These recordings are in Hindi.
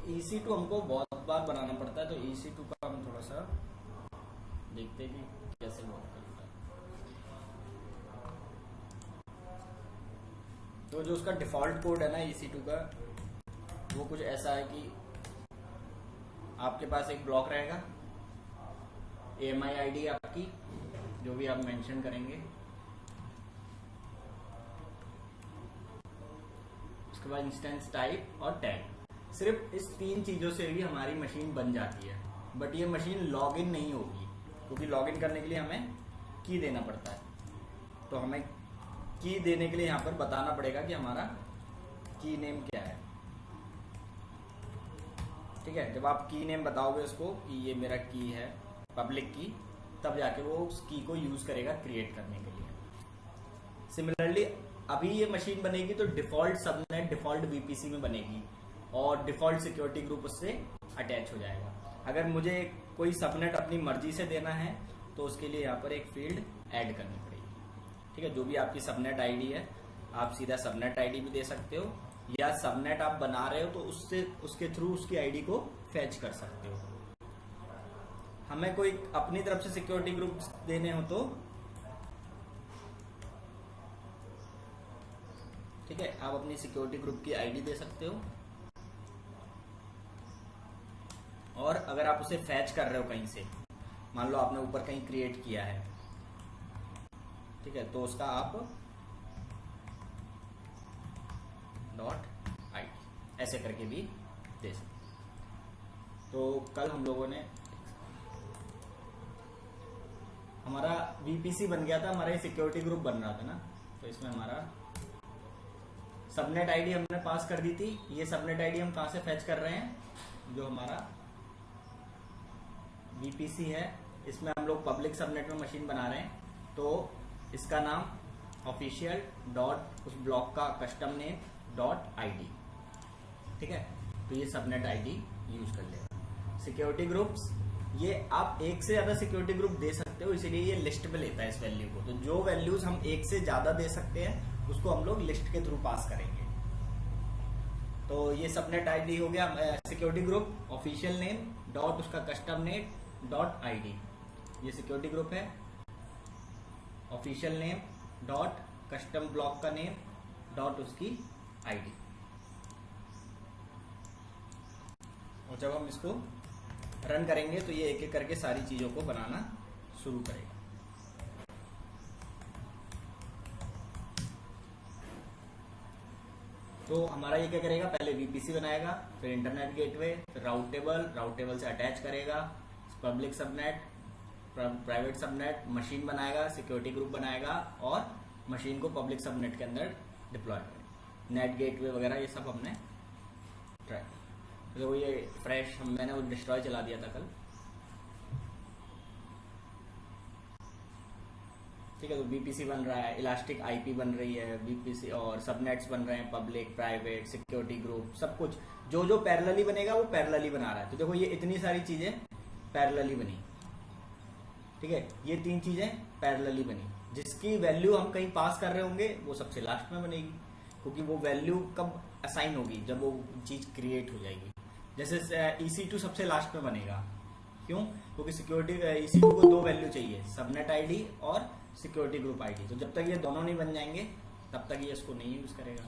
EC2 हमको बहुत बार बनाना पड़ता है, तो EC2 का हम थोड़ा सा देखते हैं कि कैसे वर्क करता है। तो जो उसका डिफॉल्ट कोड है ना EC2 का, वो कुछ ऐसा है कि आपके पास एक ब्लॉक रहेगा, AMI ID आपकी जो भी आप मेंशन करेंगे, उसके बाद इंस्टेंस टाइप और टैग। सिर्फ इस 3 चीजों से भी हमारी मशीन बन जाती है, बट ये मशीन लॉगिन नहीं होगी, क्योंकि लॉगिन करने के लिए हमें की देना पड़ता है। तो हमें की देने के लिए यहाँ पर बताना पड़ेगा कि हमारा की नेम क्या है। ठीक है, जब आप की नेम बताओगे उसको कि ये मेरा की है, पब्लिक की, तब जाके वो उस की को यूज करेगा क्रिएट करने के लिए। सिमिलरली अभी ये मशीन बनेगी तो डिफॉल्ट सबनेट डिफॉल्ट VPC में बनेगी और डिफॉल्ट सिक्योरिटी ग्रुप उससे अटैच हो जाएगा। अगर मुझे कोई सबनेट अपनी मर्जी से देना है तो उसके लिए यहाँ पर एक फील्ड ऐड करनी पड़ेगी। ठीक है, जो भी आपकी सबनेट आईडी है, आप सीधा सबनेट आईडी भी दे सकते हो, या सबनेट आप बना रहे हो तो उससे उसके थ्रू उसकी आईडी को फैच कर सकते हो। हमें कोई अपनी तरफ से सिक्योरिटी ग्रुप देने हो तो ठीक है, आप अपनी सिक्योरिटी ग्रुप की आईडी दे सकते हो, और अगर आप उसे फैच कर रहे हो कहीं से, मान लो आपने ऊपर कहीं क्रिएट किया है, ठीक है, तो उसका आप .id ऐसे करके भी दे सकते। तो कल हम लोगों ने हमारा VPC बन गया था, हमारा सिक्योरिटी ग्रुप बन रहा था ना, तो इसमें हमारा सबनेट आईडी हमने पास कर दी थी। ये सबनेट आईडी हम कहां से फैच कर रहे हैं, जो हमारा VPC है, इसमें हम लोग पब्लिक सबनेट में मशीन बना रहे हैं, तो इसका नाम ऑफिशियल डॉट उस ब्लॉक का कस्टम नेम डॉट ID। ठीक है, तो ये सबनेट आईडी यूज कर लेगा। सिक्योरिटी ग्रुप्स, ये आप एक से ज्यादा सिक्योरिटी ग्रुप दे सकते हो, इसीलिए ये लिस्ट में लेता है इस वैल्यू को। तो जो वैल्यूज हम एक से ज्यादा दे सकते हैं उसको हम लोग लिस्ट के थ्रू पास करेंगे। तो ये सबनेट आईडी हो गया, security group official name dot उसका कस्टम नेम डॉट ID, ये सिक्योरिटी ग्रुप है। Official name dot custom block का नेम डॉट उसकी ID। और जब हम इसको रन करेंगे तो ये एक एक करके सारी चीजों को बनाना शुरू करेगा। तो हमारा ये क्या करेगा, पहले VPC बनाएगा, फिर इंटरनेट गेटवे, फिर राउटेबल से अटैच करेगा, public subnet, private subnet, machine बनाएगा, सिक्योरिटी ग्रुप बनाएगा और मशीन को पब्लिक सबनेट के अंदर डिप्लॉय करेगा। नेट गेटवे वगैरह ये सब हमने ट्राई। तो ये फ्रेश मैंने वो डिस्ट्रॉय चला दिया था कल। ठीक है, तो VPC बन रहा है, इलास्टिक IP बन रही है, VPC और सबनेट्स बन रहे हैं, पब्लिक, प्राइवेट, सिक्योरिटी ग्रुप, सब कुछ जो जो पैरेलली बनेगा वो पैरेलली बना रहा है। तो देखो ये इतनी सारी चीजें पैरेलली बनी। ठीक है, ये 3 चीजें पैरेलली बनी, जिसकी वैल्यू हम कहीं पास कर रहे होंगे वो सबसे लास्ट में बनेगी, क्योंकि वो वैल्यू कब असाइन होगी, जब वो चीज क्रिएट हो जाएगी। जैसे EC2 सबसे लास्ट में बनेगा, क्यों, क्योंकि सिक्योरिटी EC2 को 2 वैल्यू चाहिए, सबनेट ID और सिक्योरिटी ग्रुप ID। तो जब तक ये दोनों नहीं बन जाएंगे तब तक ये इसको नहीं यूज करेगा।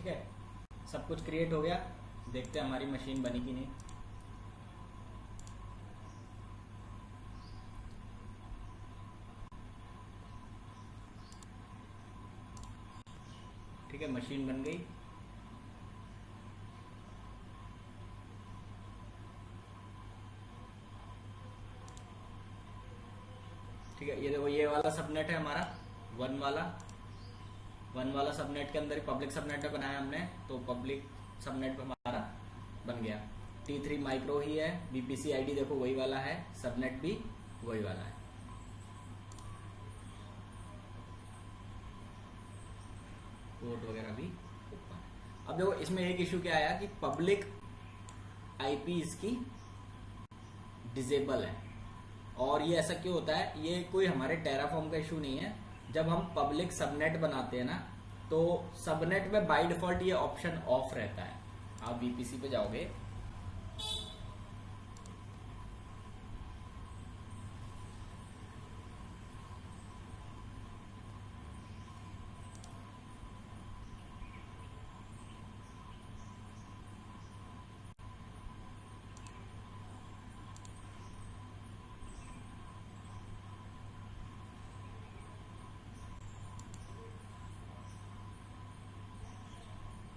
ठीक है, सब कुछ क्रिएट हो गया। देखते हैं हमारी मशीन बनी कि नहीं। ठीक है, मशीन बन गई। ठीक है, ये देखो ये वाला सबनेट है हमारा, वन वाला सबनेट के अंदर ही पब्लिक सबनेट बनाया हमने, तो पब्लिक सबनेट हमारा बन गया। T3 माइक्रो ही है, बीपीसी आईडी देखो वही वाला है, सबनेट भी वही वाला है। पोर्ट वगैरह भी ऊपर। अब देखो इसमें एक इशू क्या आया कि पब्लिक आईपी इसकी डिसेबल है। और ये ऐसा क्यों होता है, ये कोई हमारे टेराफॉर्म का इशू नहीं है। जब हम पब्लिक सबनेट बनाते हैं ना, तो सबनेट में बाय डिफॉल्ट ये ऑप्शन ऑफ रहता है। आप वीपीसी पे जाओगे,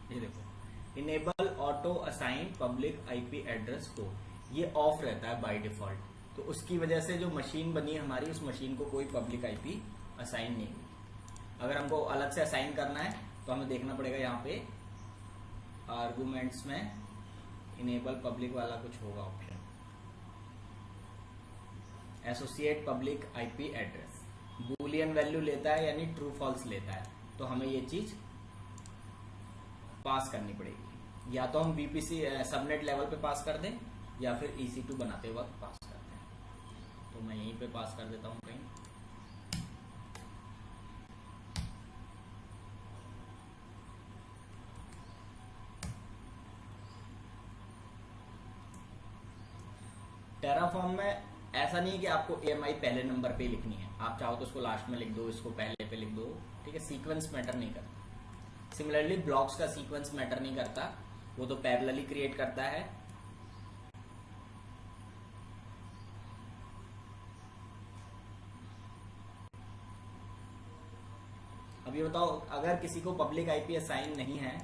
ये देखो enable auto assign public IP address को, ये ऑफ रहता है बाय डिफॉल्ट। तो उसकी वजह से जो मशीन बनी है हमारी, उस मशीन को कोई पब्लिक आईपी असाइन नहीं हुई। अगर हमको अलग से असाइन करना है तो हमें देखना पड़ेगा यहाँ पे आर्गुमेंट्स में इनेबल पब्लिक वाला कुछ होगा option, associate public IP address. Boolean value लेता है यानी ट्रू फॉल्स लेता है, तो हमें ये चीज पास करनी पड़ेगी। या तो हम बीपीसी सबनेट लेवल पे पास कर दें, या फिर EC2 बनाते वक्त पास कर दें। तो मैं यहीं पे पास कर देता हूं कहीं। टेराफॉर्म में ऐसा नहीं है कि आपको AMI पहले नंबर पे लिखनी है, आप चाहो तो उसको लास्ट में लिख दो, इसको पहले पे लिख दो। ठीक है, सीक्वेंस मैटर नहीं करता। सिमिलरली ब्लॉक्स का सीक्वेंस मैटर नहीं करता, वो तो पैरेलली क्रिएट करता है। अब ये बताओ, अगर किसी को पब्लिक आईपी असाइन नहीं है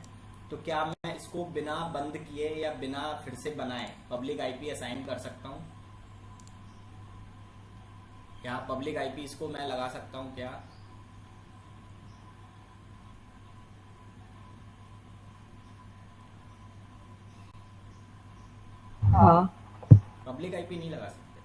तो क्या मैं इसको बिना बंद किए या बिना फिर से बनाए पब्लिक आईपी असाइन कर सकता हूं? क्या पब्लिक आईपी इसको मैं लगा सकता हूं क्या? पब्लिक आईपी नहीं लगा सकते।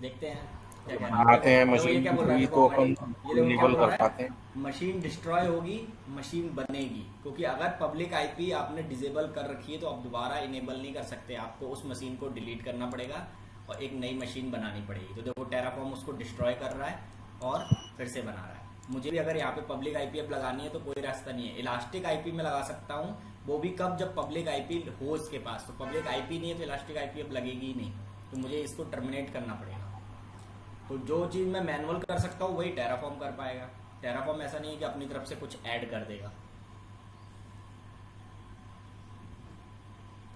देखते हैं क्या बनाते हैं मशीन क्या बोल रहा है, तो अपन ये देखो क्या इनेबल बोल रहा कर है, पाते हैं। मशीन डिस्ट्रॉय होगी, मशीन बनेगी। क्योंकि अगर पब्लिक आईपी आपने डिसेबल कर रखी है तो आप दोबारा इनेबल नहीं कर सकते, आपको उस मशीन को डिलीट करना पड़ेगा और एक नई मशीन बनानी पड़ेगी। तो देखो टेराफॉर्म उसको डिस्ट्रॉय कर रहा है और फिर से बना रहा है। मुझे भी अगर यहाँ पे पब्लिक आईपी अब लगानी है तो कोई रास्ता नहीं है, इलास्टिक आईपी में लगा सकता हूँ। वो भी कब, जब पब्लिक आईपी हो इसके पास। तो पब्लिक आईपी नहीं है तो इलास्टिक आईपी अब लगेगी ही नहीं, तो मुझे इसको टर्मिनेट करना पड़ेगा। तो जो चीज मैं मैनुअल कर सकता हूँ वही टेराफॉर्म कर पाएगा। टेराफॉर्म ऐसा नहीं है कि अपनी तरफ से कुछ ऐड कर देगा।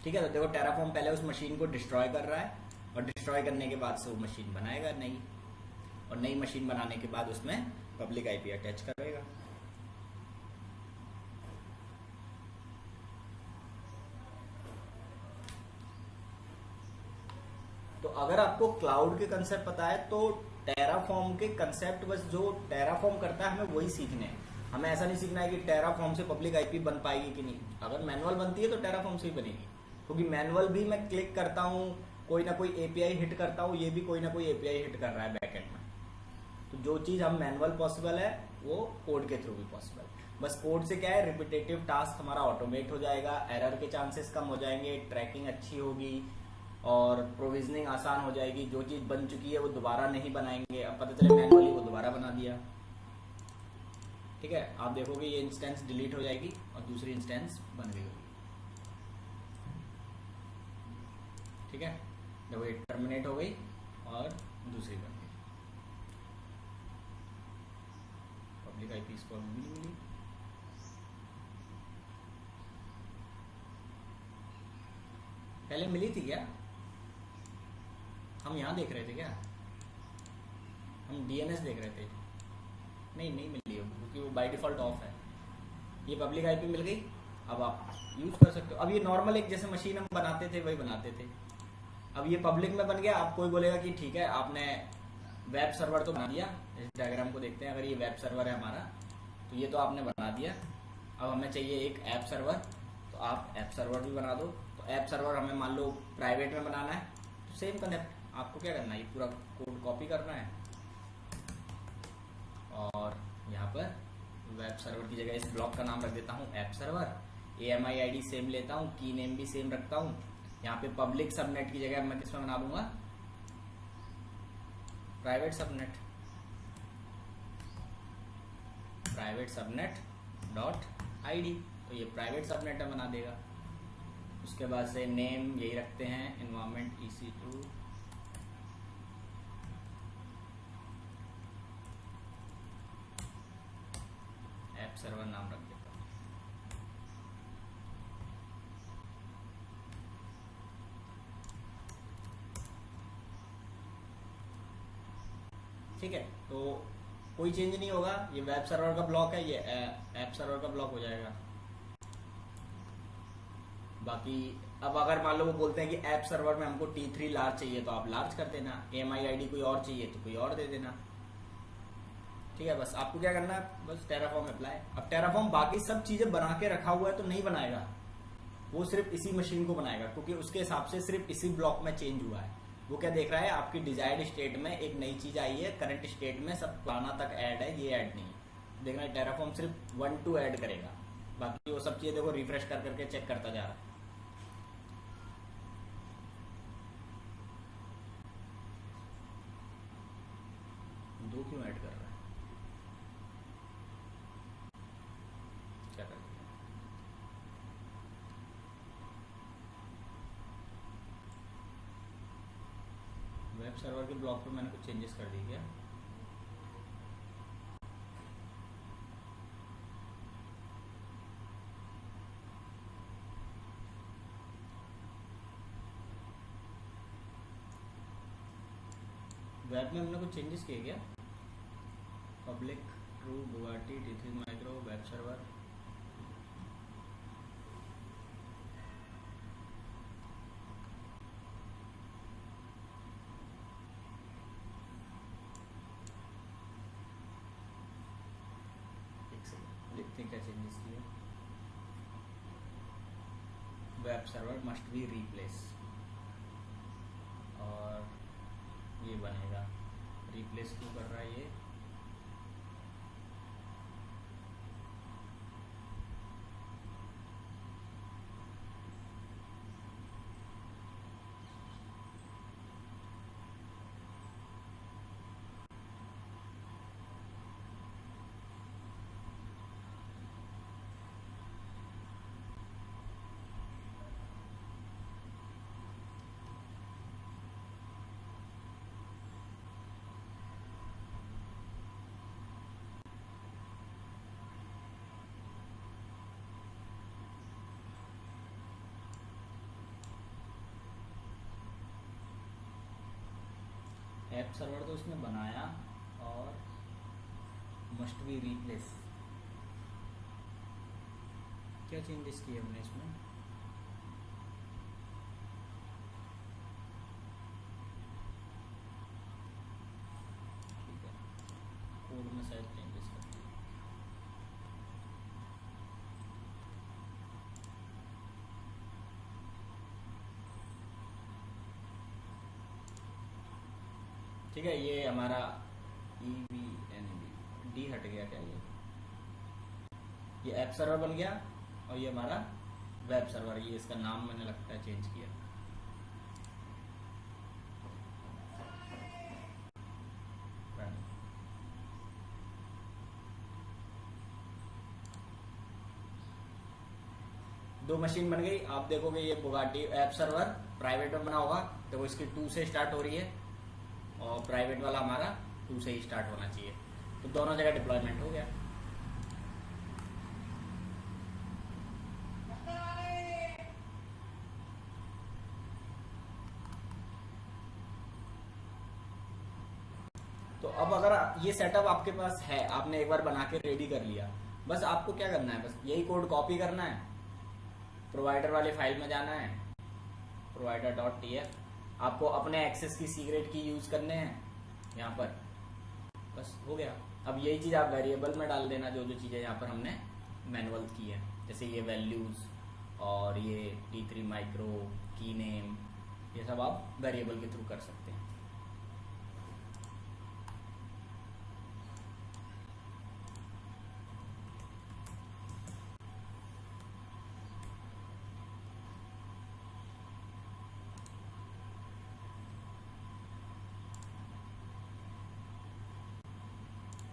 ठीक है, तो देखो टेराफॉर्म पहले उस मशीन को डिस्ट्रॉय कर रहा है और डिस्ट्रॉय करने के बाद से वो मशीन बनाएगा नई, और नई मशीन बनाने के बाद उसमें पब्लिक आईपी अटैच करेगा। तो अगर आपको क्लाउड के कंसेप्ट पता है तो टेराफॉर्म के कंसेप्ट बस जो टेराफॉर्म करता है हमें वही सीखने हैं। हमें ऐसा नहीं सीखना है कि टेराफॉर्म से पब्लिक आईपी बन पाएगी कि नहीं। अगर मैनुअल बनती है तो टेराफॉर्म से ही बनेगी, क्योंकि मैनुअल भी मैं क्लिक करता हूँ, कोई ना कोई एपीआई हिट करता हूँ, ये भी कोई ना कोई एपीआई हिट कर रहा है बैकएंड में। तो जो चीज हम मैनुअल पॉसिबल है वो कोड के थ्रू भी पॉसिबल। बस कोड से क्या है, रिपीटेटिव टास्क हमारा ऑटोमेट हो जाएगा, एरर के चांसेस कम हो जाएंगे, ट्रैकिंग अच्छी होगी और प्रोविजनिंग आसान हो जाएगी। जो चीज बन चुकी है वो दोबारा नहीं बनाएंगे। अब पता चले मैनुअली वो दोबारा बना दिया। ठीक है, आप देखोगे ये इंस्टेंस डिलीट हो जाएगी और दूसरी इंस्टेंस बन गई होगी। ठीक है, जब ये टर्मिनेट हो गई और दूसरी बन गई। पब्लिक आईपी इसको मिली। पहले मिली थी क्या? हम यहाँ देख रहे थे क्या? हम डीएनएस देख रहे थे। नहीं नहीं मिली हो, क्योंकि वो बाय डिफॉल्ट ऑफ है। ये पब्लिक आईपी मिल गई, अब आप यूज कर सकते हो। अब ये नॉर्मल एक जैसे मशीन हम बनाते थे वही बनाते थे, अब ये पब्लिक में बन गया। आप कोई बोलेगा कि ठीक है आपने वेब सर्वर तो बना दिया, इस डायग्राम को देखते हैं। अगर ये वेब सर्वर है हमारा, तो ये तो आपने बना दिया। अब हमें चाहिए एक ऐप सर्वर, तो आप ऐप सर्वर भी बना दो। तो ऐप सर्वर हमें मान लो प्राइवेट में बनाना है, तो सेम कंसेप्ट। आपको क्या करना है, ये पूरा कोड कॉपी करना है और यहाँ पर वेब सर्वर की जगह इस ब्लॉक का नाम रख देता हूँ app server. AMI ID same लेता हूँ, की नेम भी सेम रखता हूँ। यहाँ पे पब्लिक सबनेट की जगह मैं किसमें बना दूंगा, private subnet, private subnet dot ID। तो ये प्राइवेट सबनेट में बना देगा। उसके बाद से नेम यही रखते हैं, एनवायरमेंट EC2। ऐप सर्वर नाम रख देता हूँ। ठीक है, तो कोई चेंज नहीं होगा। ये वेब सर्वर का ब्लॉक है, ये ऐप सर्वर का ब्लॉक हो जाएगा। बाकी अब अगर मान लो वो बोलते हैं कि ऐप सर्वर में हमको T3 लार्ज चाहिए, तो आप लार्ज कर देना। AMI ID कोई और चाहिए तो कोई और दे देना। ठीक है, बस आपको क्या करना है, बस टेराफॉर्म अप्लाई। अब टेराफॉर्म बाकी सब चीजें बना के रखा हुआ है तो नहीं बनाएगा, वो सिर्फ इसी मशीन को बनाएगा, क्योंकि उसके हिसाब से सिर्फ इसी ब्लॉक में चेंज हुआ है। वो क्या देख रहा है, आपकी डिजायर्ड स्टेट में एक नई चीज आई है, करंट स्टेट में सब पुराना तक ऐड है, ये ऐड नहीं है। देखना है टेराफॉर्म सिर्फ 1 2 ऐड करेगा, बाकी वो सब चीजें देखो रिफ्रेश कर करके चेक करता जा रहा है। दो क्यों ऐड कर रहा है, क्या कर दिया? वेब सर्वर के ब्लॉक पे मैंने कुछ चेंजेस कर दी क्या? वेब में हमने कुछ चेंजेस किए क्या? Public true Bugatti T3 micro web server. एक सेकंड देखते हैं क्या चेंजेस किए। Web server must be replace, और ये बनेगा रिप्लेस क्यों कर रहा है ये? ऐप सर्वर तो उसने बनाया, और मस्ट बी रिप्लेस, क्या चेंजेस किए हमने इसमें? ठीक है, कोड में शायद चेंजेस कर दिए। ठीक है, ये हमारा EVNB डी हट गया क्या? ये ऐप सर्वर बन गया, और ये हमारा वेब सर्वर, ये इसका नाम मैंने लगता है चेंज किया। दो मशीन बन गई। आप देखोगे ये बुगाटी ऐप सर्वर प्राइवेट में बना होगा, देखो इसकी 2 से स्टार्ट हो रही है, और प्राइवेट वाला हमारा 2 से ही स्टार्ट होना चाहिए। तो दोनों जगह डिप्लॉयमेंट हो गया। तो अब अगर ये सेटअप आपके पास है, आपने एक बार बना के रेडी कर लिया, बस आपको क्या करना है, बस यही कोड कॉपी करना है, प्रोवाइडर वाली फाइल में जाना है, provider.tf, आपको अपने एक्सेस की सीक्रेट की यूज करने हैं यहाँ पर, बस हो गया। अब यही चीज आप वेरिएबल में डाल देना, जो जो चीजें यहाँ पर हमने मैनुअल की है, जैसे ये वैल्यूज और ये T3 माइक्रो की नेम, ये सब आप वेरिएबल के थ्रू कर सकते हैं।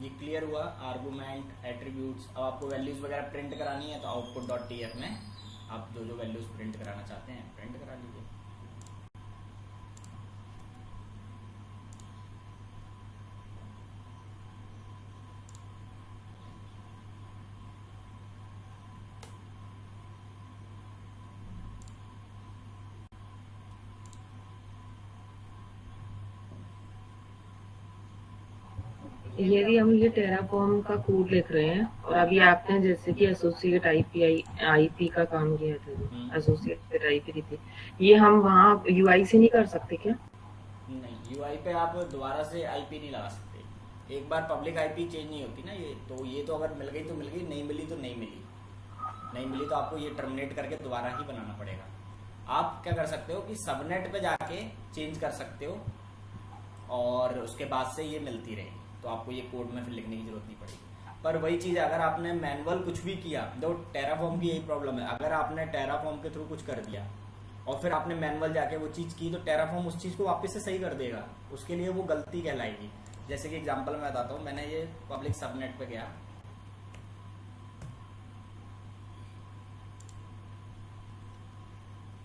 ये क्लियर हुआ, आर्गुमेंट, एट्रीब्यूट्स। अब आपको वैल्यूज वगैरह प्रिंट करानी है तो output.tf में आप जो जो वैल्यूज प्रिंट कराना चाहते हैं प्रिंट करा लीजिए। यदि हम ये टेराफॉर्म का कोड लिख रहे हैं और अभी आपने जैसे कि एसोसिएट आईपी का काम किया था, एसोसिएट आईपी थी, ये हम वहाँ यूआई से नहीं कर सकते क्या? नहीं, यूआई पे आप दोबारा से आईपी नहीं लगा सकते, एक बार पब्लिक आईपी चेंज नहीं होती ना ये तो अगर मिल गई तो मिल गई, नहीं मिली तो नहीं मिली, नहीं मिली तो आपको ये टर्मिनेट करके दोबारा ही बनाना पड़ेगा। आप क्या कर सकते हो कि सबनेट पे जाके चेंज कर सकते हो और उसके बाद से ये मिलती रहेगी, तो आपको ये कोड में फिर लिखने की जरूरत नहीं पड़ेगी। पर वही चीज अगर आपने मैनुअल कुछ भी किया, तो टेराफॉर्म की यही प्रॉब्लम है, अगर आपने टेराफॉर्म के थ्रू कुछ कर दिया और फिर आपने मैनुअल जाके वो चीज की, तो टेराफॉर्म उस चीज को वापस से सही कर देगा, उसके लिए वो गलती कहलाएगी। जैसे कि एग्जांपल मैं बताता हूँ, मैंने ये पब्लिक सबनेट पे गया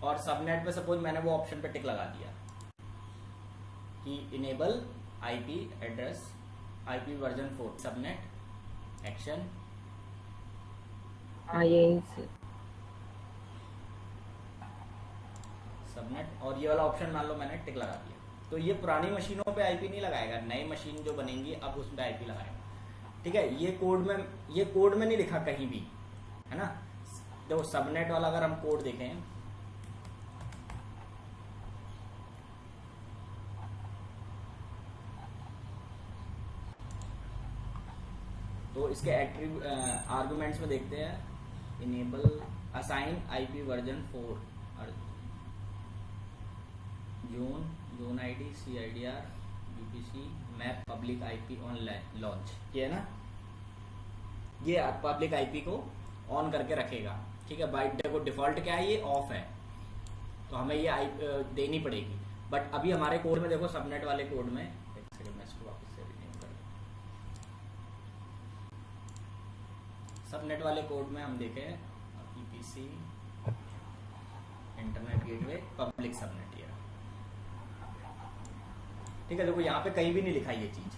और सबनेट पे सपोज मैंने वो ऑप्शन पे टिक लगा दिया कि enable IP address IP version 4 subnet action, यही से सबनेट, और ये वाला ऑप्शन मान लो मैंने टिक लगा दिया, तो ये पुरानी मशीनों पे आईपी नहीं लगाएगा, नई मशीन जो बनेंगी अब उसमें आईपी लगाएगा। ठीक है, ये कोड में नहीं लिखा कहीं भी, है ना। देखो सबनेट वाला अगर हम कोड देखें, तो इसके आर्गुमेंट्स में देखते हैं, enable assign IP version 4 zone ID CIDR UPC map public IP on launch, ये है ना, ये पब्लिक आईपी को ऑन करके रखेगा। ठीक है, बाय देखो डिफॉल्ट क्या है, ये ऑफ है, तो हमें ये देनी पड़ेगी। बट अभी हमारे कोड में देखो, सबनेट वाले कोड में, एक सेकंड मैं इसको वापस से रिनेम कर, सबनेट वाले कोड में हम देखें EPC internet gateway public subnet, ठीक है। देखो यहाँ पे कहीं भी नहीं लिखा ये चीज,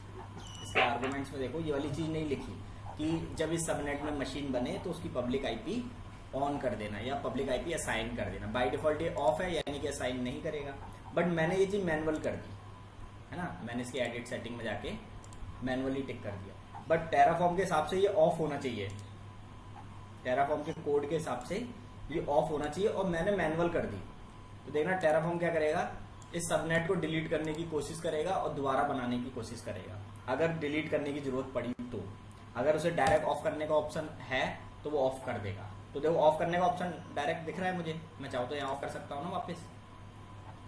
इसके आर्गुमेंट्स में देखो ये वाली चीज नहीं लिखी कि जब इस सबनेट में मशीन बने तो उसकी पब्लिक आईपी ऑन कर देना या पब्लिक आईपी असाइन कर देना। बाय डिफॉल्ट ये ऑफ है, यानी कि असाइन नहीं करेगा, बट मैंने ये चीज मैनुअल कर दी है ना, मैंने इसकी एडिट सेटिंग में जाके मैनुअली टिक कर दिया। बट टेराफॉर्म के हिसाब से ये ऑफ होना चाहिए, टेराफॉर्म के कोड के हिसाब से ये ऑफ होना चाहिए, और मैंने मैनुअल कर दी। तो देखना टेराफॉर्म क्या करेगा, इस सबनेट को डिलीट करने की कोशिश करेगा और दोबारा बनाने की कोशिश करेगा, अगर डिलीट करने की जरूरत पड़ी तो। अगर उसे डायरेक्ट ऑफ करने का ऑप्शन है तो वो ऑफ कर देगा। तो देखो ऑफ करने का ऑप्शन डायरेक्ट दिख रहा है मुझे, मैं चाहूँ तो यहाँ ऑफ कर सकता हूँ ना वापस।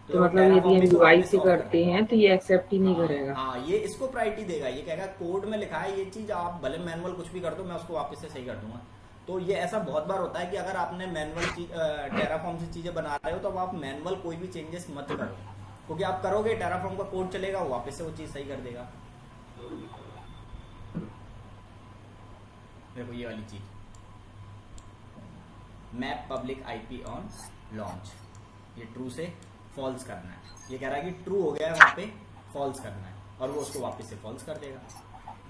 तो मतलब यदि हम यूआई से करते हैं तो ये एक्सेप्ट ही नहीं करेगा। हाँ, ये इसको प्रायोरिटी देगा, ये कहेगा कोड में लिखा है ये चीज, आप भले मैनुअल कुछ भी कर दो, मैं उसको वापस से सही कर दूंगा। तो ये ऐसा बहुत बार होता है कि अगर आपने मैनुअल टेराफॉर्म से चीजें बना रहे हो तो आप मैनुअल कोई भी चेंजेस मत करो, क्योंकि आप करोगे टेराफॉर्म का कोड चलेगा, वो वापस से वो चीज सही कर देगा। देखो ये वाली चीज, map public IP on launch, ये ट्रू से फॉल्स करना है, ये कह रहा है कि ट्रू हो गया है, वहां पे फॉल्स करना है, और वो उसको वापस से फॉल्स कर देगा।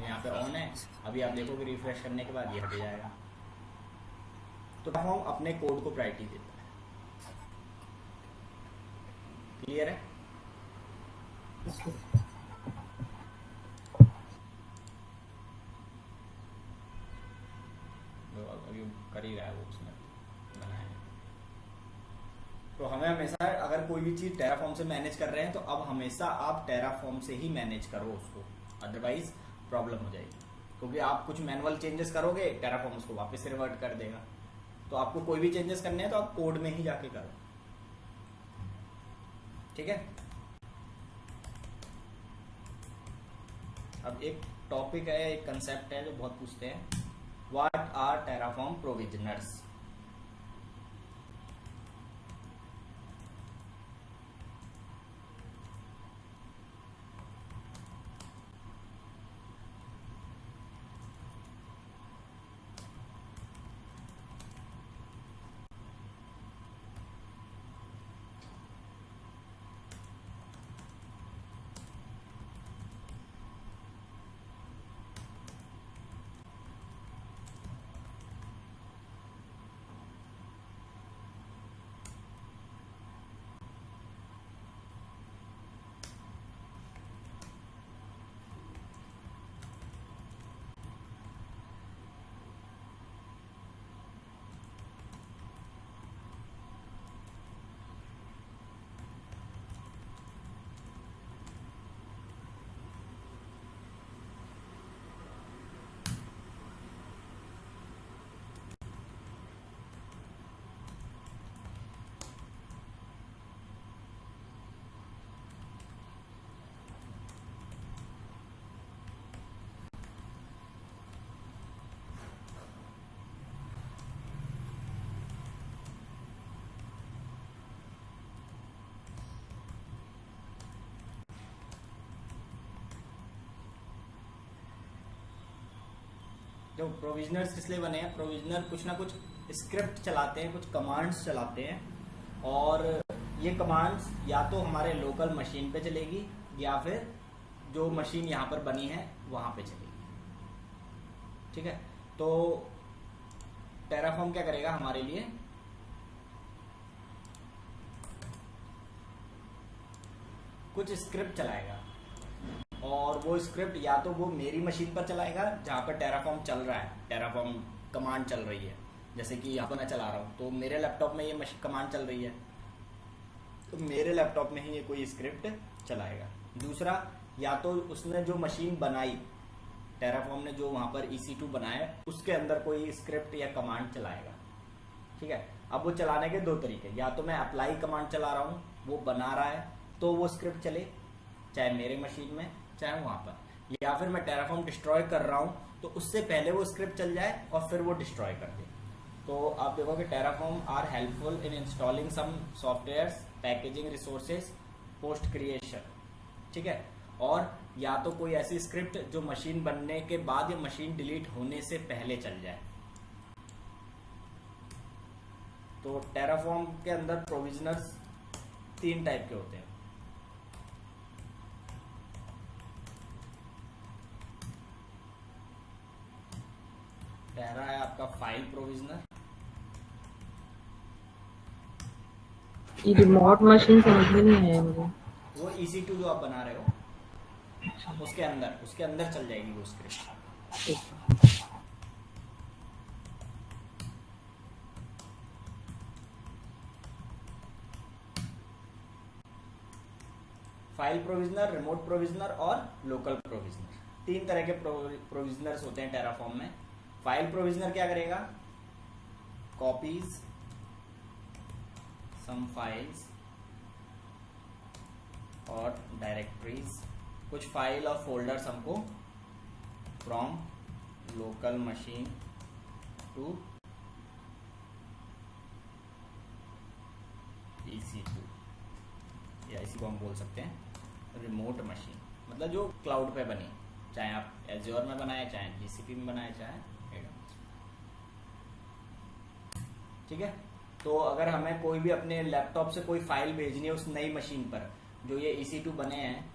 यहाँ पे ऑन है, अभी आप देखोगे रिफ्रेश करने के बाद ये हट जाएगा। तो हम अपने कोड को प्रायोरिटी देता है। क्लियर है? कर ही रहा है वो, उसमें बनाया है। तो हमें हमेशा अगर कोई भी चीज टेराफॉर्म से मैनेज कर रहे हैं तो अब हमेशा आप टेराफॉर्म से ही मैनेज करो उसको, अदरवाइज प्रॉब्लम हो जाएगी। क्योंकि आप कुछ मैनुअल चेंजेस करोगे, टेराफॉर्म उसको वापस रिवर्ट कर देगा। तो आपको कोई भी चेंजेस करने हैं तो आप कोड में ही जाके करो, ठीक है। अब एक टॉपिक है, एक कंसेप्ट है जो बहुत पूछते हैं, व्हाट आर टेराफॉर्म प्रोविजनर्स। जो प्रोविजनर्स किस लिए बने हैं, प्रोविजनर कुछ ना कुछ स्क्रिप्ट चलाते हैं, कुछ कमांड्स चलाते हैं, और ये कमांड्स या तो हमारे लोकल मशीन पे चलेगी या फिर जो मशीन यहाँ पर बनी है वहां पे चलेगी, ठीक है। तो टेराफॉर्म क्या करेगा हमारे लिए, कुछ स्क्रिप्ट चलाएगा, और वो स्क्रिप्ट या तो वो मेरी मशीन पर चलाएगा जहां पर टेराफॉर्म चल रहा है, टेराफॉर्म कमांड चल रही है, जैसे कि यहाँ पर मैं चला रहा हूँ तो मेरे लैपटॉप में ये कमांड चल रही है, तो मेरे लैपटॉप में ही ये कोई स्क्रिप्ट चलाएगा। दूसरा, या तो उसने जो मशीन बनाई, टेराफॉर्म ने जो वहां पर EC2 बनाया, उसके अंदर कोई स्क्रिप्ट या कमांड चलाएगा, ठीक है। अब वो चलाने के दो तरीके, या तो मैं अप्लाई कमांड चला रहा हूँ, वो बना रहा है तो वो स्क्रिप्ट चले, चाहे मेरे मशीन में चाहे वहां पर, या फिर मैं टेराफॉर्म डिस्ट्रॉय कर रहा हूं तो उससे पहले वो स्क्रिप्ट चल जाए और फिर वो डिस्ट्रॉय कर दे। तो आप देखोगे Terraform are helpful in installing some softwares, packaging resources, post creation, ठीक है। और या तो कोई ऐसी स्क्रिप्ट जो मशीन बनने के बाद या मशीन डिलीट होने से पहले चल जाए। तो टेराफॉर्म के अंदर प्रोविजनर्स 3 टाइप के होते हैं। पहला है आपका फाइल प्रोविजनर, ये रिमोट मशीन समझ में नहीं आया मुझे। वो EC2 जो आप बना रहे हो उसके अंदर चल जाएगी वो script. File provisioner, remote provisioner और लोकल प्रोविजनर, 3 तरह के प्रोविजनर्स होते हैं टेराफॉर्म में। फाइल प्रोविजनर क्या करेगा, कॉपीज सम फाइल्स और डायरेक्टरीज, कुछ फाइल और फोल्डर्स हमको from local machine to EC2, या इसी को हम बोल सकते हैं रिमोट मशीन, मतलब जो क्लाउड पे बनी, चाहे आप एज्योर में बनाए, चाहे GCP में बनाए, चाहे AWS, ठीक है। तो अगर हमें कोई भी अपने लैपटॉप से कोई फाइल भेजनी है उस नई मशीन पर जो ये EC2 बने हैं,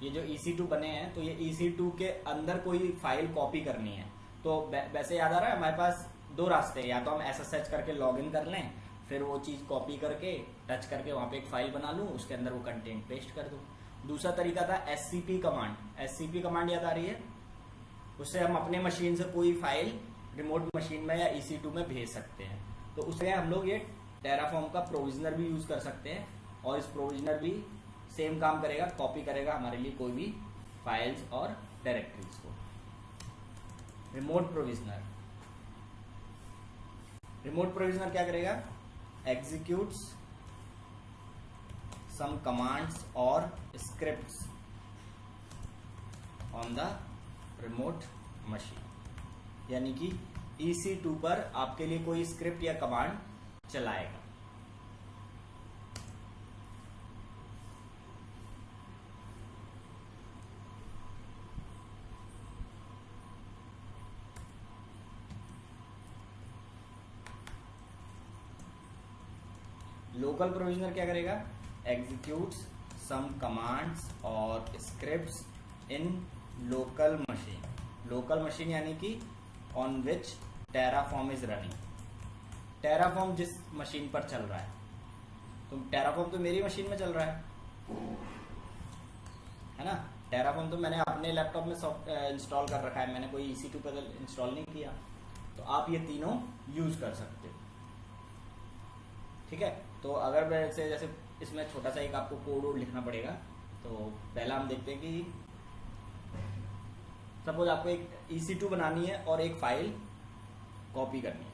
ये जो EC2 बने हैं, तो ये EC2 के अंदर कोई फाइल कॉपी करनी है, तो वैसे याद आ रहा है हमारे पास दो रास्ते हैं, या तो हम SSH करके लॉग इन कर लें, फिर वो चीज़ कॉपी करके टच करके वहाँ पे एक फाइल बना लूँ, उसके अंदर वो कंटेंट पेस्ट कर दूँ। दूसरा तरीका था SCP कमांड। SCP कमांड याद आ रही है? उससे हम अपने मशीन से कोई फाइल रिमोट मशीन में या EC2 में भेज सकते हैं। तो उससे हम लोग ये टेराफॉर्म का प्रोविजनर भी यूज कर सकते हैं, और इस प्रोविजनर भी सेम काम करेगा, कॉपी करेगा हमारे लिए कोई भी फाइल्स और डायरेक्टरीज को। रिमोट प्रोविजनर क्या करेगा? एग्जीक्यूट्स सम कमांड्स और scripts on the remote machine, यानी कि EC2 पर आपके लिए कोई स्क्रिप्ट या कमांड चलाएगा। लोकल प्रोविजनर क्या करेगा? एग्जीक्यूट्स सम कमांड्स और स्क्रिप्ट्स इन लोकल मशीन। लोकल मशीन यानी कि on which Terraform is running. Terraform जिस मशीन पर चल रहा है, तो टेराफॉर्म तो मेरी मशीन में चल रहा है ना। टेराफॉर्म तो मैंने अपने लैपटॉप में इंस्टॉल कर रखा है, मैंने कोई EC2 पर इंस्टॉल नहीं किया। तो आप ये तीनों यूज कर सकते हो, ठीक है। तो अगर वैसे जैसे इसमें छोटा सा एक आपको कोड लिखना पड़ेगा। तो पहला हम देखते हैं कि सपोज आपको एक EC2 बनानी है और एक फाइल कॉपी करनी है।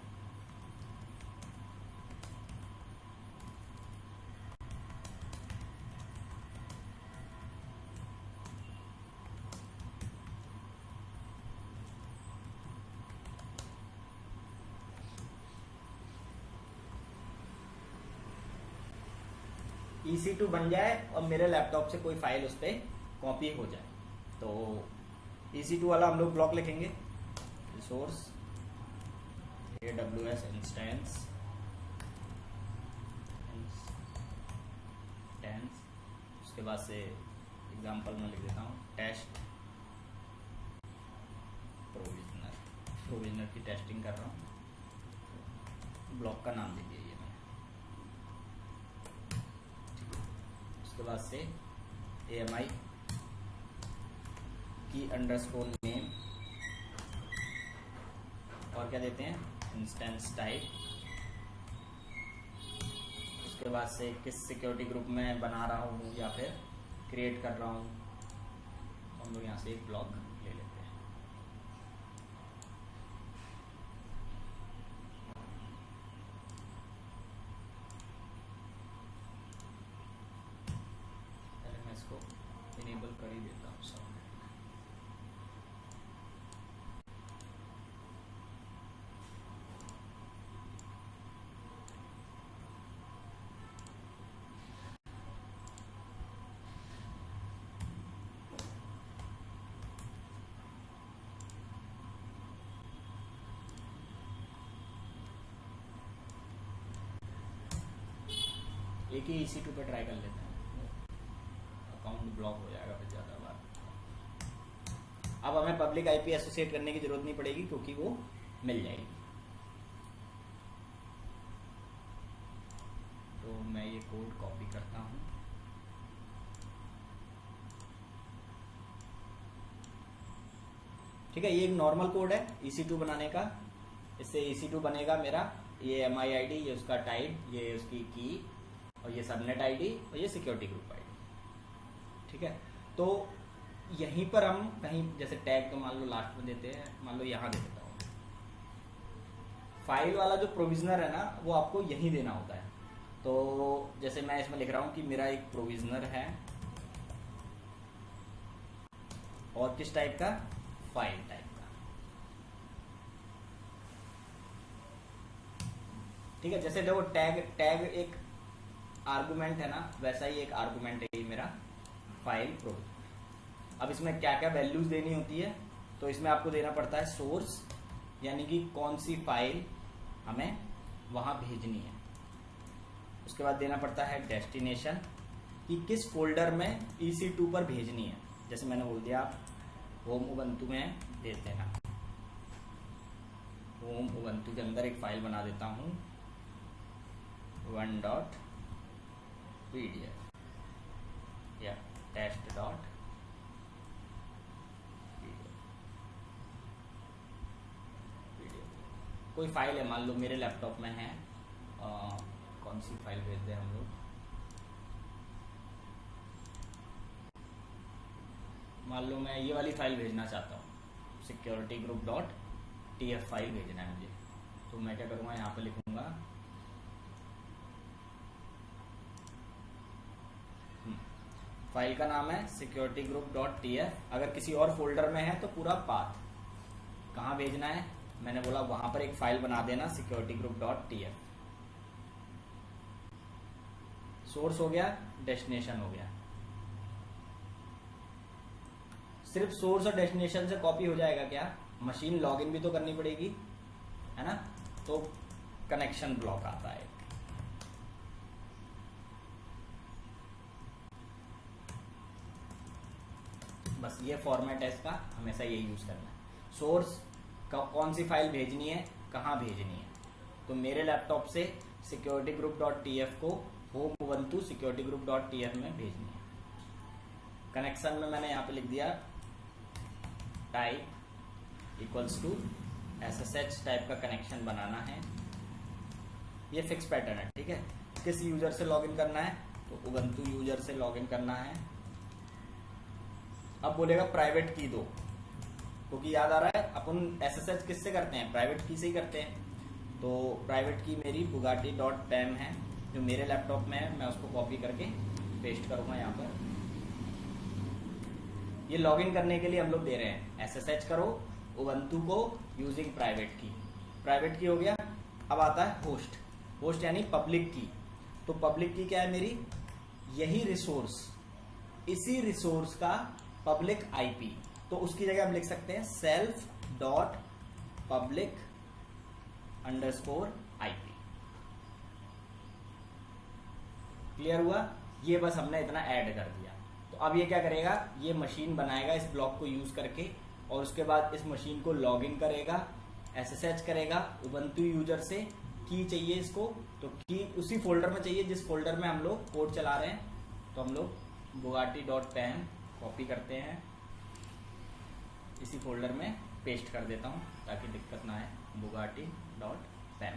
EC2 बन जाए और मेरे लैपटॉप से कोई फाइल उस पर कॉपी हो जाए, तो EC2 वाला हम लोग ब्लॉक लिखेंगे। रिसोर्स AWS इंस्टेंस, उसके बाद से एग्जांपल में लिख देता हूँ टेस्ट प्रोविजनर की टेस्टिंग कर रहा हूँ। ब्लॉक का नाम दे दिया ये मैंने। उसके बाद से AMI की अंडरस्कोर नेम, और क्या देते हैं? Instance type. उसके बाद से किस सिक्योरिटी ग्रुप में बना रहा हूँ या फिर क्रिएट कर रहा हूँ, हम लोग यहाँ से एक ब्लॉक ले लेते हैं। पहले मैं इसको इनेबल कर ही देता हूँ सब। एक ही EC2 पे ट्राई कर लेते हैं, अकाउंट ब्लॉक हो जाएगा फिर ज़्यादा बार। अब हमें पब्लिक IP एसोसिएट करने की जरूरत नहीं पड़ेगी, क्योंकि वो मिल जाएगी। तो मैं ये कोड कॉपी करता हूँ। ठीक है, ये एक नॉर्मल कोड है EC2 बनाने का। इससे EC2 बनेगा मेरा, ये MI ID, ये उसका टाइप, ये उसकी की, और ये सबनेट ID, और ये सिक्योरिटी ग्रुप ID। ठीक है, तो यहीं पर हम कहीं जैसे टैग तो मान लो लास्ट में देते हैं, मान लो यहाँ दे देता हूँ। फाइल वाला जो प्रोविजनर है ना, वो आपको यहीं देना होता है। तो जैसे मैं इसमें लिख रहा हूँ कि मेरा एक प्रोविजनर है, और किस टाइप का? फाइल टाइप का। ठीक है, जैसे देखो टैग एक आर्गुमेंट है ना, वैसा ही एक आर्गुमेंट है ये मेरा फाइल प्रोविजनर। अब इसमें क्या क्या वैल्यूज देनी होती है, तो इसमें आपको देना पड़ता है सोर्स, यानी कि कौन सी फाइल हमें वहां भेजनी है। उसके बाद देना पड़ता है डेस्टिनेशन, कि किस फोल्डर में EC2 पर भेजनी है। जैसे मैंने बोल दिया आप होम उबंटू में देते हैं, होम उबंटू के अंदर एक फाइल बना देता हूँ 1.pdf या test.pdf। कोई फाइल है, मान लो मेरे लैपटॉप में है, कौन सी फाइल भेज दें हम लोग, मान लो मैं ये वाली फाइल भेजना चाहता हूँ, security-group.tf फाइल भेजना है मुझे। तो मैं क्या करूँगा, यहाँ पे लिखूँगा फाइल का नाम है security-group.tf। अगर किसी और फोल्डर में है तो पूरा पाथ कहाँ भेजना है, मैंने बोला वहां पर एक फाइल बना देना security-group.tf। सोर्स हो गया, डेस्टिनेशन हो गया। सिर्फ सोर्स और डेस्टिनेशन से कॉपी हो जाएगा क्या, मशीन लॉगिन भी तो करनी पड़ेगी, है ना। तो कनेक्शन ब्लॉक आता है। बस ये फॉर्मेट है इसका, हमेशा ये यूज करना है। सोर्स कौन सी फाइल भेजनी है, कहाँ भेजनी है, तो मेरे लैपटॉप से security-group.tf को होम उबंटू security-group.tf में भेजनी है। कनेक्शन में मैंने यहाँ पे लिख दिया type equals to SSH type का कनेक्शन बनाना है। ये फिक्स पैटर्न है, ठीक है। किस यूजर से लॉगिन करना है, तो उबंटू यूजर से लॉगिन करना है। अब बोलेगा प्राइवेट की दो, क्योंकि याद आ रहा है अपन SSH किससे करते हैं, प्राइवेट की से ही करते हैं। तो प्राइवेट की मेरी bugatti.pam है, जो मेरे लैपटॉप में है, मैं उसको कॉपी करके पेस्ट करूंगा यहाँ पर। ये लॉगिन करने के लिए हम लोग दे रहे हैं SSH करो उबंटू को यूजिंग प्राइवेट की। प्राइवेट की हो गया। अब आता है होस्ट, होस्ट यानी पब्लिक की। तो पब्लिक की क्या है मेरी, यही रिसोर्स, इसी रिसोर्स का पब्लिक आईपी। तो उसकी जगह हम लिख सकते हैं self.public_IP। क्लियर हुआ, ये बस हमने इतना ऐड कर दिया। तो अब ये क्या करेगा, ये मशीन बनाएगा इस ब्लॉक को यूज करके, और उसके बाद इस मशीन को लॉगिन करेगा, SSH करेगा उबंटू यूजर से। की चाहिए इसको, तो की उसी फोल्डर में चाहिए जिस फोल्डर में हम लोग कोड चला रहे हैं। तो हम लोग bugatti.pam कॉपी करते हैं, इसी फोल्डर में पेस्ट कर देता हूं ताकि दिक्कत ना आए, bugatti.pam।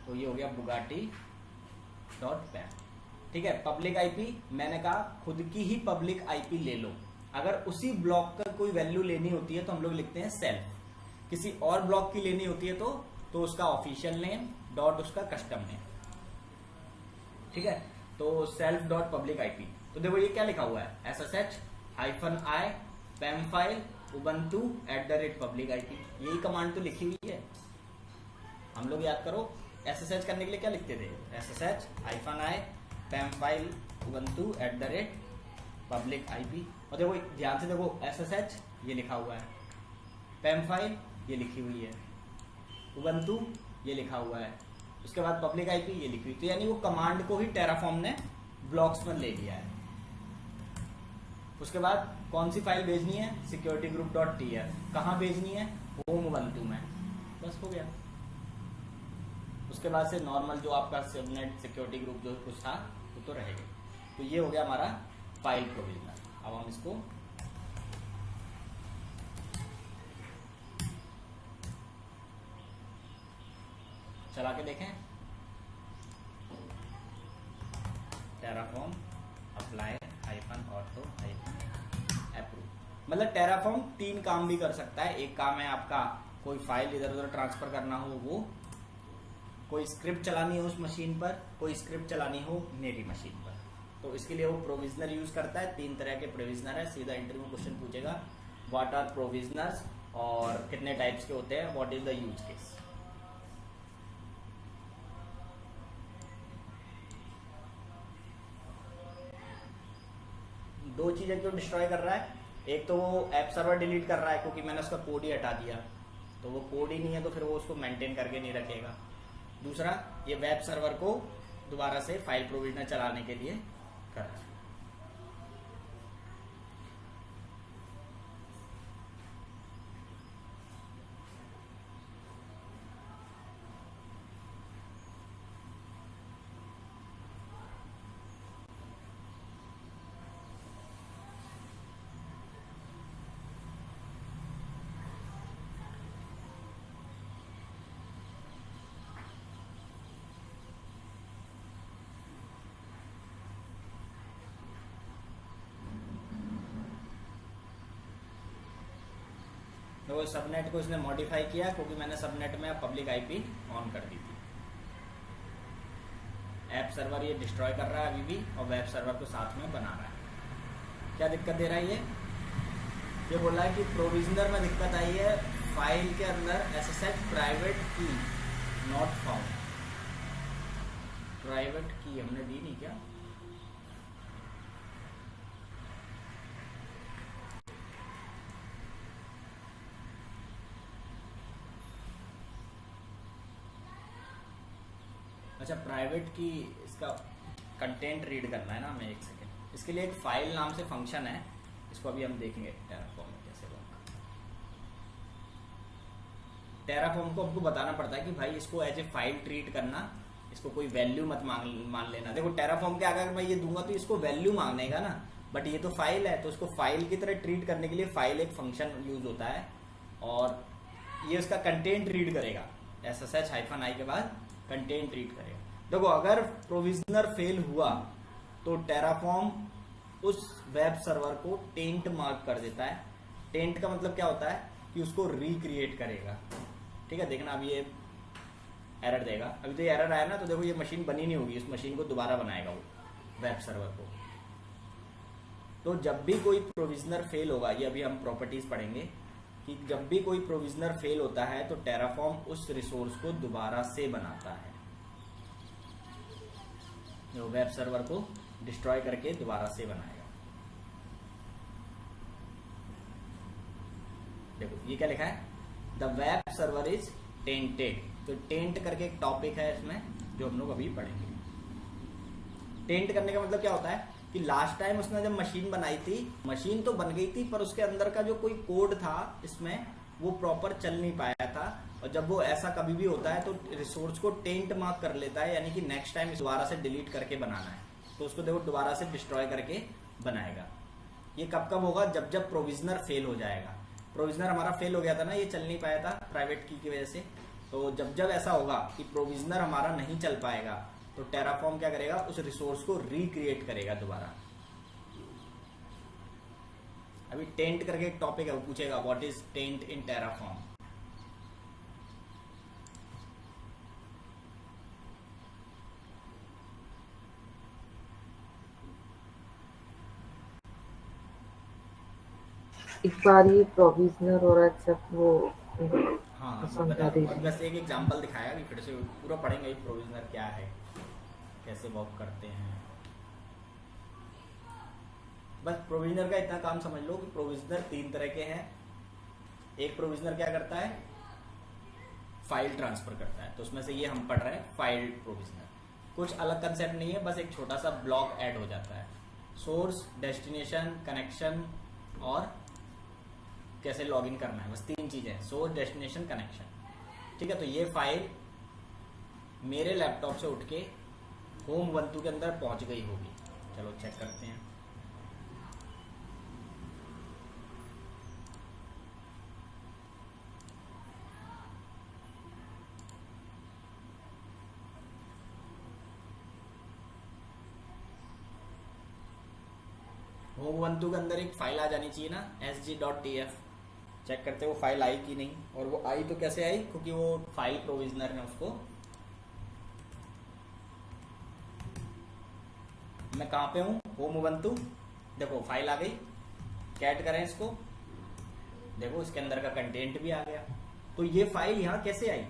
तो ये हो गया bugatti.pam, ठीक है। पब्लिक आईपी मैंने कहा खुद की ही पब्लिक आईपी ले लो। अगर उसी ब्लॉक का कोई वैल्यू लेनी होती है तो हम लोग लिखते हैं सेल्फ। किसी और ब्लॉक की लेनी होती है तो उसका ऑफिशियल नेम डॉट उसका कस्टम नेम, ठीक है। तो self.public_IP। तो देखो ये क्या लिखा हुआ है, SSH-i PAM file ubuntu @public_IP। यही कमांड तो लिखी हुई है। हम लोग याद करो SSH करने के लिए क्या लिखते थे, SSH-i PAM file ubuntu @public_IP। और देखो ध्यान से देखो, SSH ये लिखा हुआ है, PAM फाइल ये लिखी हुई है, ubuntu ये लिखा हुआ है, उसके बाद पब्लिक आईपी ये लिखी हुई। तो यानी वो कमांड को ही टेराफॉर्म ने ब्लॉक्स में ले लिया है। उसके बाद कौन सी फाइल भेजनी है, security-group.tf। कहाँ भेजनी है, होम उबंटू में, बस हो गया। उसके बाद से नॉर्मल जो आपका सबनेट सिक्योरिटी ग्रुप जो कुछ था वो तो रहेगा। तो ये हो गया हमारा फाइल प्रोविजनर। अब हम इसको चला के देखें, टेराफॉर्म अप्लाई -auto -approve। मतलब टेराफॉर्म 3 काम भी कर सकता है। एक काम है आपका कोई फाइल इधर उधर ट्रांसफर करना हो, वो कोई स्क्रिप्ट चलानी हो उस मशीन पर, कोई स्क्रिप्ट चलानी हो मेरी मशीन पर, तो इसके लिए वो प्रोविजनर यूज करता है। 3 तरह के प्रोविजनर है। सीधा इंटरव्यू में क्वेश्चन पूछेगा, व्हाट आर प्रोविजनर्स और कितने टाइप्स के होते हैं, what is the use case. दो चीजें क्यों डिस्ट्रॉय कर रहा है, एक तो वो ऐप सर्वर डिलीट कर रहा है क्योंकि मैंने उसका कोड ही हटा दिया, तो वो कोड ही नहीं है तो फिर वो उसको मेंटेन करके नहीं रखेगा। दूसरा, ये वेब सर्वर को दोबारा से फाइल प्रोविजनर चलाने के लिए कर रहा है। तो सबनेट को इसने मॉडिफाई किया क्योंकि मैंने सबनेट में पब्लिक आईपी ऑन कर दी थी। ऐप सर्वर ये डिस्ट्रॉय कर रहा है अभी भी, और वेब सर्वर को साथ में बना रहा है। क्या दिक्कत दे रहा है ये बोल रहा है कि प्रोविजनर में दिक्कत आई है, फाइल के अंदर SSH प्राइवेट की नॉट फाउंड। प्राइवेट की हमने दी नहीं क्या? अच्छा, प्राइवेट की इसका कंटेंट रीड करना है ना हमें। एक सेकेंड, इसके लिए एक फाइल नाम से फंक्शन है, इसको अभी हम देखेंगे टेराफॉर्म में कैसे वर्क। टेराफॉर्म को हमको बताना पड़ता है कि भाई इसको एज ए फाइल ट्रीट करना, इसको कोई वैल्यू मत मान लेना। देखो टेराफॉर्म के अगर मैं ये दूंगा तो इसको वैल्यू मांगनेगा ना, बट ये तो फाइल है, तो उसको फाइल की तरह ट्रीट करने के लिए फाइल एक फंक्शन यूज होता है, और ये उसका कंटेंट रीड करेगा। SSH-i के बाद कंटेंट रीड करेगा। देखो अगर प्रोविजनर फेल हुआ तो टेराफॉर्म उस वेब सर्वर को टेंट मार्क कर देता है। टेंट का मतलब क्या होता है कि उसको रिक्रिएट करेगा। ठीक है, देखना अभी ये एरर देगा। अभी तो ये एरर आया ना, तो देखो ये मशीन बनी नहीं होगी, इस मशीन को दोबारा बनाएगा वो वेब सर्वर को। तो जब भी कोई प्रोविजनर फेल होगा, ये अभी हम प्रॉपर्टीज पढ़ेंगे कि जब भी कोई प्रोविजनर फेल होता है तो टेराफॉर्म उस रिसोर्स को दोबारा से बनाता है, जो वेब सर्वर को डिस्ट्रॉय करके दोबारा से बनाएगा। देखो ये क्या लिखा है, the web server is tainted. तो टेंट करके एक टॉपिक है इसमें जो हम लोग अभी पढ़ेंगे। टेंट करने का मतलब क्या होता है कि लास्ट टाइम उसने जब मशीन बनाई थी, मशीन तो बन गई थी पर उसके अंदर का जो कोई कोड था इसमें वो प्रॉपर चल नहीं पाया था, और जब वो ऐसा कभी भी होता है तो रिसोर्स को टेंट मार्क कर लेता है, यानी कि नेक्स्ट टाइम दोबारा से डिलीट करके बनाना है, तो उसको देखो दोबारा से डिस्ट्रॉय करके बनाएगा। ये कब कब होगा, जब जब प्रोविजनर फेल हो जाएगा। प्रोविजनर हमारा फेल हो गया था ना, ये चल नहीं पाया था प्राइवेट की वजह से। तो जब जब ऐसा होगा कि प्रोविजनर हमारा नहीं चल पाएगा तो टेराफॉर्म क्या करेगा, उस रिसोर्स को रिक्रिएट करेगा दोबारा। अभी टेंट करके एक टॉपिक है, वो पूछेगा what is tent in Terraform. एक बार ये प्रोविजनर और एक्सेप्ट वो हाँ समझा दीजिए। बस एक एग्जांपल दिखाया कि फिर से पूरा पढ़ेंगे प्रोविजनर क्या है, कैसे वर्क करते हैं। बस प्रोविजनर का इतना काम समझ लो कि प्रोविजनर 3 तरह के हैं। एक प्रोविजनर क्या करता है, फाइल ट्रांसफर करता है, तो उसमें से ये हम पढ़ रहे हैं फाइल प्रोविजनर। कुछ अलग कंसेप्ट नहीं है, बस एक छोटा सा ब्लॉक ऐड हो जाता है। सोर्स, डेस्टिनेशन, कनेक्शन और कैसे लॉगिन करना है, बस 3 चीजें, सोर्स, डेस्टिनेशन, कनेक्शन। ठीक है, तो ये फाइल मेरे लैपटॉप से उठ के होम ubuntu के अंदर पहुंच गई होगी। चलो चेक करते हैं। होम ubuntu के अंदर एक फाइल आ जानी चाहिए ना, sg.tf। चेक करते वो फाइल आई कि नहीं, और वो आई तो कैसे आई, क्योंकि वो फाइल प्रोविजनर ने उसको, मैं कहाँ पे हूँ, होम ubuntu। देखो फाइल आ गई, कैट करें इसको, देखो इसके अंदर का कंटेंट भी आ गया। तो ये फाइल यहाँ कैसे आई,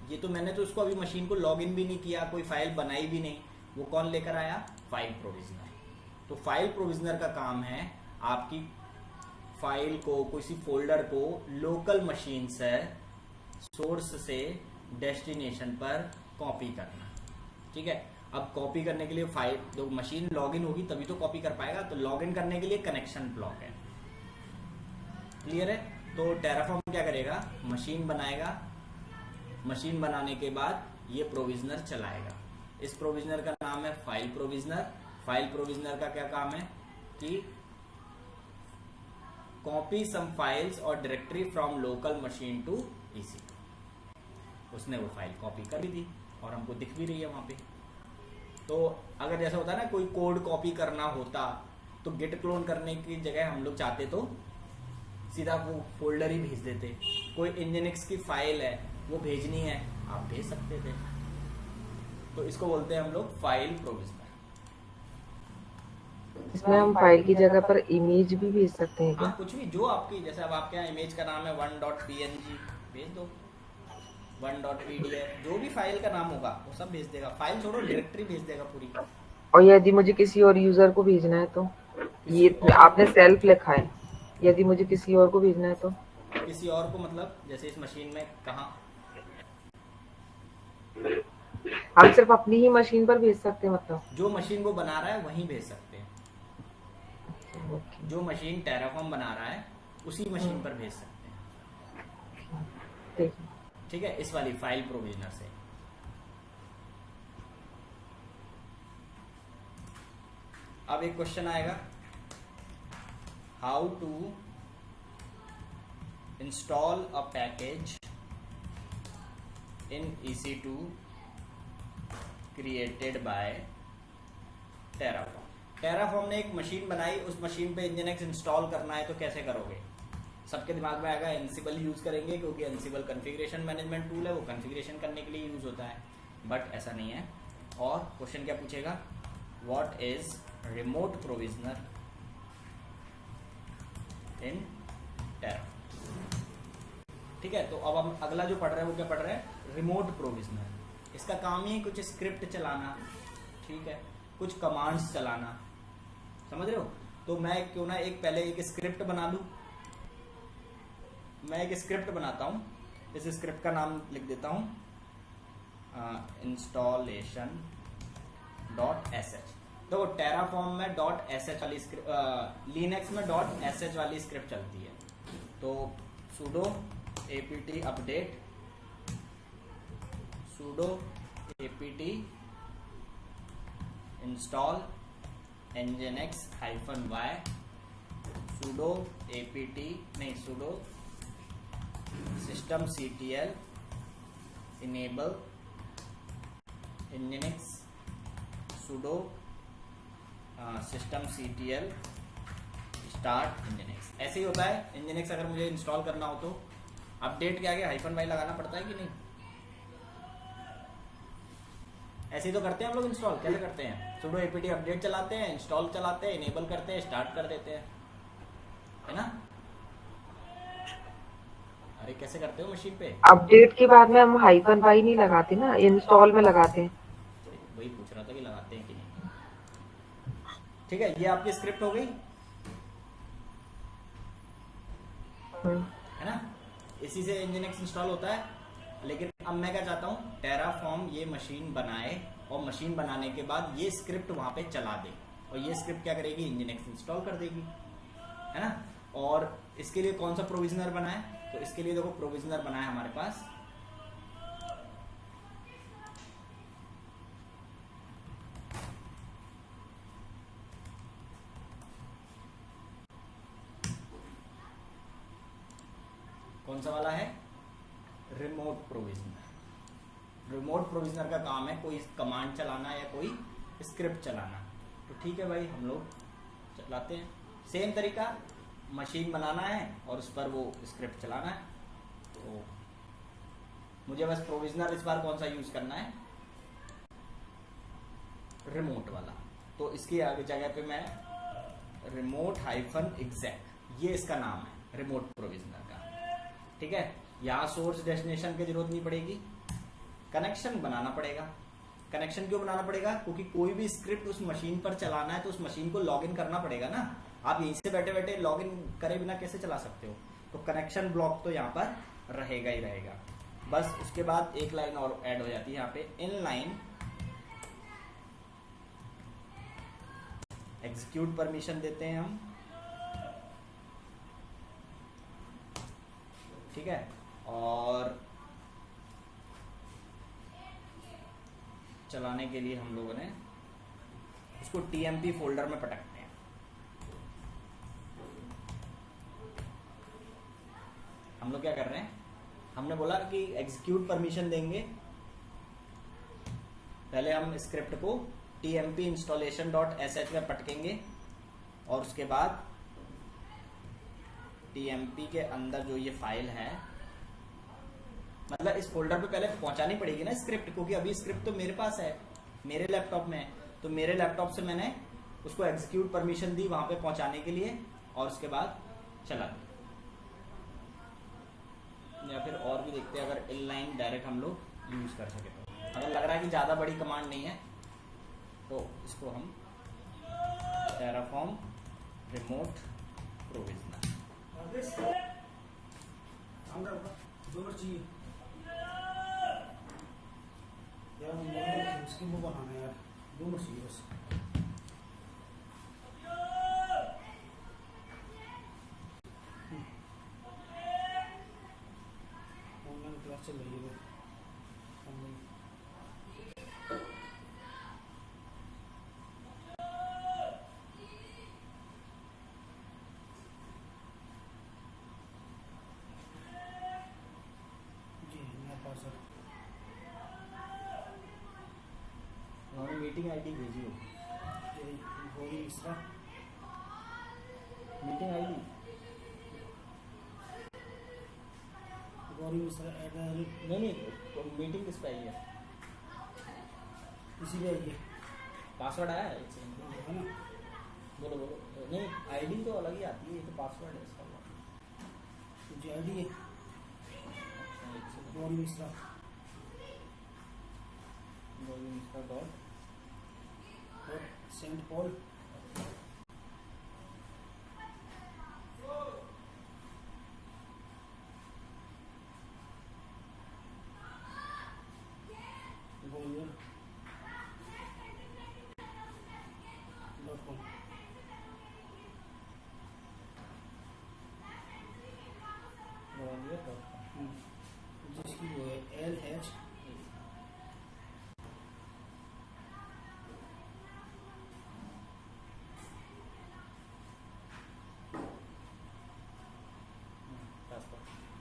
ये तो मैंने तो उसको अभी मशीन को लॉगिन भी नहीं किया, कोई फाइल बनाई भी नहीं, वो कौन लेकर आया, फाइल प्रोविजनर। तो फाइल प्रोविजनर का काम है आपकी फाइल को, किसी फोल्डर को लोकल मशीन से, सोर्स से डेस्टिनेशन पर कॉपी करना। ठीक है, अब कॉपी करने के लिए फाइल, जो मशीन लॉगिन होगी तभी तो कॉपी कर पाएगा, तो लॉगिन करने के लिए कनेक्शन ब्लॉक है। क्लियर है? तो टेराफॉर्म क्या करेगा, मशीन बनाएगा, मशीन बनाने के बाद ये प्रोविजनर चलाएगा। इस प्रोविजनर का नाम है फाइल प्रोविजनर। फाइल प्रोविजनर का क्या काम है कि कॉपी सम फाइल्स और directory from local machine to PC. उसने वो फाइल कॉपी कर दी और हमको दिख भी रही है वहां पे। तो अगर जैसा होता है ना, कोई कोड कॉपी करना होता तो गिट क्लोन करने की जगह हम लोग चाहते तो सीधा वो फोल्डर ही भेज देते। कोई इंजीनिक्स की फाइल है वो भेजनी है, आप भेज सकते थे। तो इसको बोलते हैं हम लोग फाइल प्रोविजनर। इसमें हम फाइल की जगह पर इमेज भी भेज सकते हैं हाँ, क्या? कुछ भी जो आपकी, जैसे अब आपके यहाँ इमेज का नाम है 1.png, भेज दो। 1.pdf, जो भी फाइल का नाम होगा वो सब भेज देगा। फाइल छोड़ो, डायरेक्टरी भेज देगा पूरी। और यदि मुझे किसी और यूजर को भेजना है तो? किसी ये और आपने सेल्फ लिखा है, यदि मुझे किसी और को भेजना है तो? किसी और को मतलब जैसे इस मशीन में कहाँ? हम सिर्फ अपनी ही मशीन पर भेज सकते हैं मतलब? जो मशीन वो बना रहा है वहीं भेज सकते हैं। ओके। जो मशीन टेराफॉर्म बना रहा है उसी मशीन पर भेज सकते हैं। ठीक है। ठीक है, इस वाली फाइल प्रोविजनर से। अब एक क्वेश्चन आएगा, how to install a package in EC2 created by Terraform. Terraform ने एक मशीन बनाई, उस मशीन पे इंजीनिक्स इंस्टॉल करना है तो कैसे करोगे? सबके दिमाग में आएगा एनसिबल यूज करेंगे, क्योंकि एनसिबल कॉन्फ़िगरेशन मैनेजमेंट टूल है, वो कॉन्फ़िगरेशन करने के लिए यूज होता है। बट ऐसा नहीं है। और क्वेश्चन क्या पूछेगा, what is remote provisioner in Terraform. ठीक है, तो अब हम अगला जो पढ़ रहे हैं वो क्या पढ़ रहे हैं, रिमोट प्रोविजनर। इसका काम ही है कुछ स्क्रिप्ट चलाना, ठीक है, कुछ कमांड्स चलाना, समझ रहे हो? तो मैं क्यों ना पहले एक स्क्रिप्ट बना लूं। मैं एक स्क्रिप्ट बनाता हूं, इस स्क्रिप्ट का नाम लिख देता हूं installation.sh। तो टेराफॉर्म में .sh वाली स्क्रिप्ट, लिनक्स में .sh वाली स्क्रिप्ट चलती है। तो sudo apt update, sudo apt install nginx -y, sudo apt नहीं sudo systemctl enable nginx, sudo systemctl start nginx। ऐसे ही होता है। nginx अगर मुझे इंस्टॉल करना हो तो अपडेट के आगे -y लगाना पड़ता है कि नहीं? ऐसे ही तो करते हैं हम लोग। इंस्टॉल कैसे करते हैं, sudo apt अपडेट चलाते हैं, इंस्टॉल चलाते हैं, इनेबल करते हैं, स्टार्ट कर देते हैं, है ना? अरे कैसे करते हो मशीन पे? अपडेट के बाद में हम -y नहीं लगाते ना, इंस्टॉल में लगाते हैं। वही पूछ रहा था कि लगाते हैं कि नहीं। ठीक है, ये आपकी स्क्रिप्ट हो गई, है ना? इसी से nginx इंस्टॉल होता है। लेकिन अब मैं क्या चाहता हूँ, टेराफॉर्म ये मशीन बनाए और मशीन बनाने के बाद ये स्क्रिप्ट वहां पे चला दे, और ये स्क्रिप्ट क्या करेगी, nginx इंस्टॉल कर देगी, है ना? और इसके लिए कौन सा प्रोविजनर बना है, तो इसके लिए देखो प्रोविजनर बना है हमारे पास कौन सा वाला है, रिमोट प्रोविजनर। रिमोट प्रोविजनर का काम है कोई कमांड चलाना या कोई स्क्रिप्ट चलाना। तो ठीक है भाई, हम लोग चलाते हैं। सेम तरीका, मशीन बनाना है और उस पर वो स्क्रिप्ट चलाना है। तो मुझे बस प्रोविजनर इस बार कौन सा यूज करना है, रिमोट वाला। तो इसकी आगे जगह पे मैं रिमोट -exec, ये इसका नाम है रिमोट प्रोविजनर का। ठीक है, यहाँ सोर्स डेस्टिनेशन की जरूरत नहीं पड़ेगी, कनेक्शन बनाना पड़ेगा। कनेक्शन क्यों बनाना पड़ेगा, क्योंकि कोई भी स्क्रिप्ट उस मशीन पर चलाना है तो उस मशीन को लॉगिन करना पड़ेगा ना। आप यहीं से बैठे बैठे लॉगिन करे बिना कैसे चला सकते हो? तो कनेक्शन ब्लॉक तो यहाँ पर रहेगा ही रहेगा। बस उसके बाद एक लाइन और ऐड हो जाती है यहाँ पे, इन लाइन एग्जीक्यूट परमिशन देते हैं हम, ठीक है। और चलाने के लिए हम लोगों ने उसको TMP फोल्डर में पटकते हैं। हम लोग क्या कर रहे हैं, हमने बोला कि एग्जीक्यूट परमिशन देंगे। पहले हम स्क्रिप्ट को TMP installation.sh में पटकेंगे और उसके बाद टीएमपी के अंदर जो ये फाइल है, मतलब इस फोल्डर पे पहले पहुंचानी पड़ेगी ना स्क्रिप्ट, क्योंकि अभी स्क्रिप्ट तो मेरे पास है, मेरे लैपटॉप में है, तो मेरे लैपटॉप से मैंने उसको एग्जीक्यूट परमिशन दी वहां पे पहुंचाने के लिए, और उसके बाद चला दी। या फिर और भी देखते हैं अगर इनलाइन डायरेक्ट हम लोग यूज कर सके तो। अगर लग रहा है कि ज्यादा बड़ी कमांड नहीं है तो इसको हम टेराफॉर्म रिमोट प्रोविजनर, यार इसकी वो बनाना है यार, 2 मिनट चाहिए बस। ऑनलाइन क्लास चल रही है ऑनलाइन। जी मेरे पास है। उन्होंने मीटिंग आईडी भेजी हो, ये गोली मिश्रा, मीटिंग आईडी गौरी मिश्रा नहीं, तो मीटिंग किस पे आई है, इसी पे आइए पासवर्ड आया है एक सेकंड, है ना। बोलो बोलो। नहीं, आईडी तो अलग ही आती है, ये तो पासवर्ड है इसका। जी आईडी है गौरी मिश्रा। सेंट पॉल गोलियर .com। जिसकी वो है LH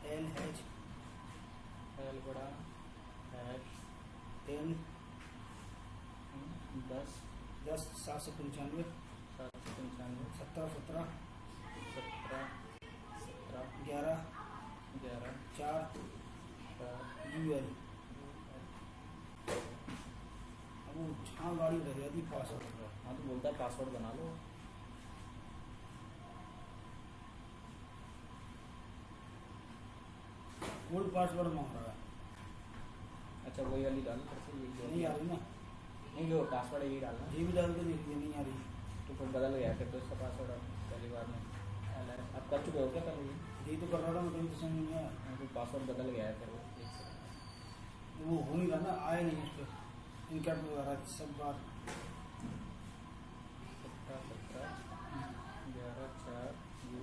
LH एल बड़ा हैश 10 10 795 795 17 17 17 11 11 4 UL। अब वो जहाँ गाड़ी रह जाती पासवर्ड। हाँ तो बोलता है पासवर्ड बना लो। ओल्ड पासवर्ड मांग रहा है। अच्छा वही वाली डाल, फिर यही नहीं आ रही ना, नहीं, जो पासवर्ड है यही डालना। ये भी डाल के देखिए नहीं आ रही। तो फिर बदल गया फिर तो इसका पासवर्ड अब पहली बार में अब कर चुके हो क्या कभी? यही तो कर रहा था मैं, कहीं तो समझ नहीं आया। तो पासवर्ड बदल गया है फिर वो एक सेकंड। वो हो नहीं रहा ना, आया नहीं उस पर इनकैप वगैरह सब बार। 17 11 4 यू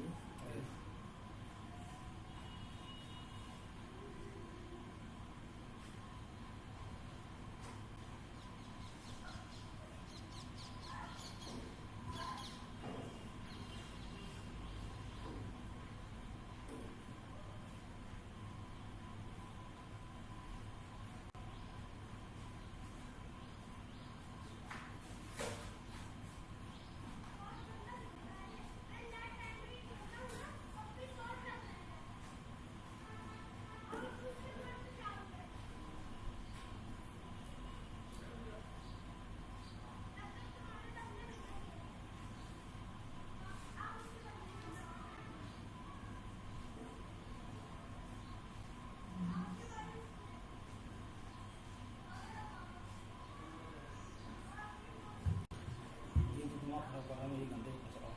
ये तो दिमाग खराब कर रहा है मेरी गंदे फंस रहा हूँ।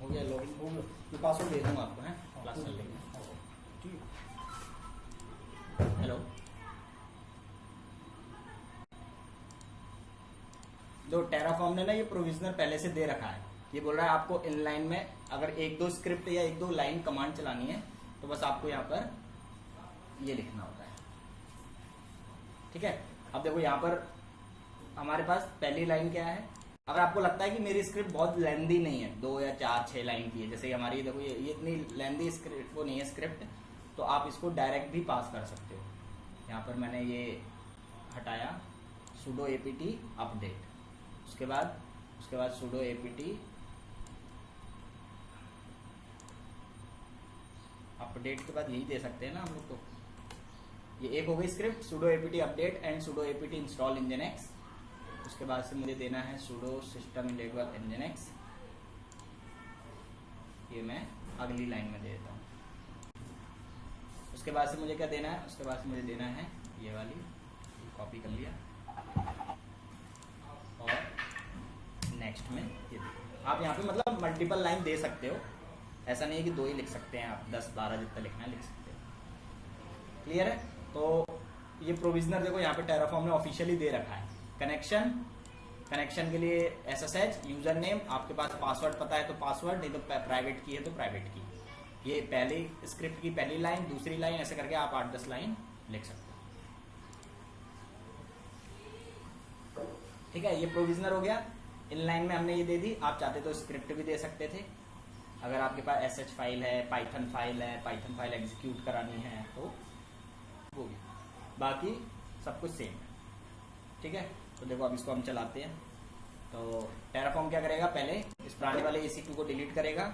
हो गया लॉगिन हो गया। मैं पासवर्ड दे दूंगा आपको, है क्लास चल रही है। ठीक हेलो जो टेराफॉर्म ने ना ये प्रोविजनल पहले से दे रखा है, ये बोल रहा है आपको इनलाइन में अगर एक दो स्क्रिप्ट या एक दो लाइन कमांड चलानी है तो बस आपको यहाँ पर ये लिखना होता है। ठीक है, अब देखो यहाँ पर हमारे पास पहली लाइन क्या है। अगर आपको लगता है कि मेरी स्क्रिप्ट बहुत लेंदी नहीं है, 2 या 4 6 लाइन की है, जैसे हमारी देखो ये इतनी लेंदी स्क्रिप्ट वो नहीं है स्क्रिप्ट, तो आप इसको डायरेक्ट भी पास कर सकते हो। यहाँ पर मैंने ये हटाया sudo apt अपडेट, उसके बाद sudo apt अपडेट के बाद यही दे सकते हैं ना हम लोग। तो ये एक हो गई script sudo apt update and sudo apt install nginx। उसके बाद से मुझे देना है sudo system enable nginx, ये मैं अगली लाइन में दे देता हूँ। उसके बाद से मुझे क्या देना है, उसके बाद से मुझे देना है ये वाली, कॉपी कर लिया और नेक्स्ट में ये आप यहाँ पे मतलब मल्टीपल लाइन दे सकते हो, ऐसा नहीं है कि 2 ही लिख सकते हैं आप, 10 12 जितना लिखना है लिख सकते हो। क्लियर है। तो ये प्रोविजनर देखो यहाँ पे टेराफॉर्म ने ऑफिशियली दे रखा है। कनेक्शन के लिए SSH, यूजर नेम, आपके पास पासवर्ड पता है तो पासवर्ड, नहीं तो प्राइवेट की है तो प्राइवेट की। ये पहली स्क्रिप्ट की पहली लाइन, दूसरी लाइन, ऐसे करके आप 8-10 लाइन लिख सकते हो। ठीक है, ये प्रोविजनर हो गया। इन लाइन में हमने ये दे दी, आप चाहते तो स्क्रिप्ट भी दे सकते थे। अगर आपके पास SH फाइल है, पाइथन फाइल है, पाइथन फाइल एग्जीक्यूट करानी है तो वो भी, बाकी सब कुछ सेम है। ठीक है, तो देखो अब इसको हम चलाते हैं। तो टेराफॉर्म क्या करेगा, पहले इस पुराने वाले EC2 को डिलीट करेगा,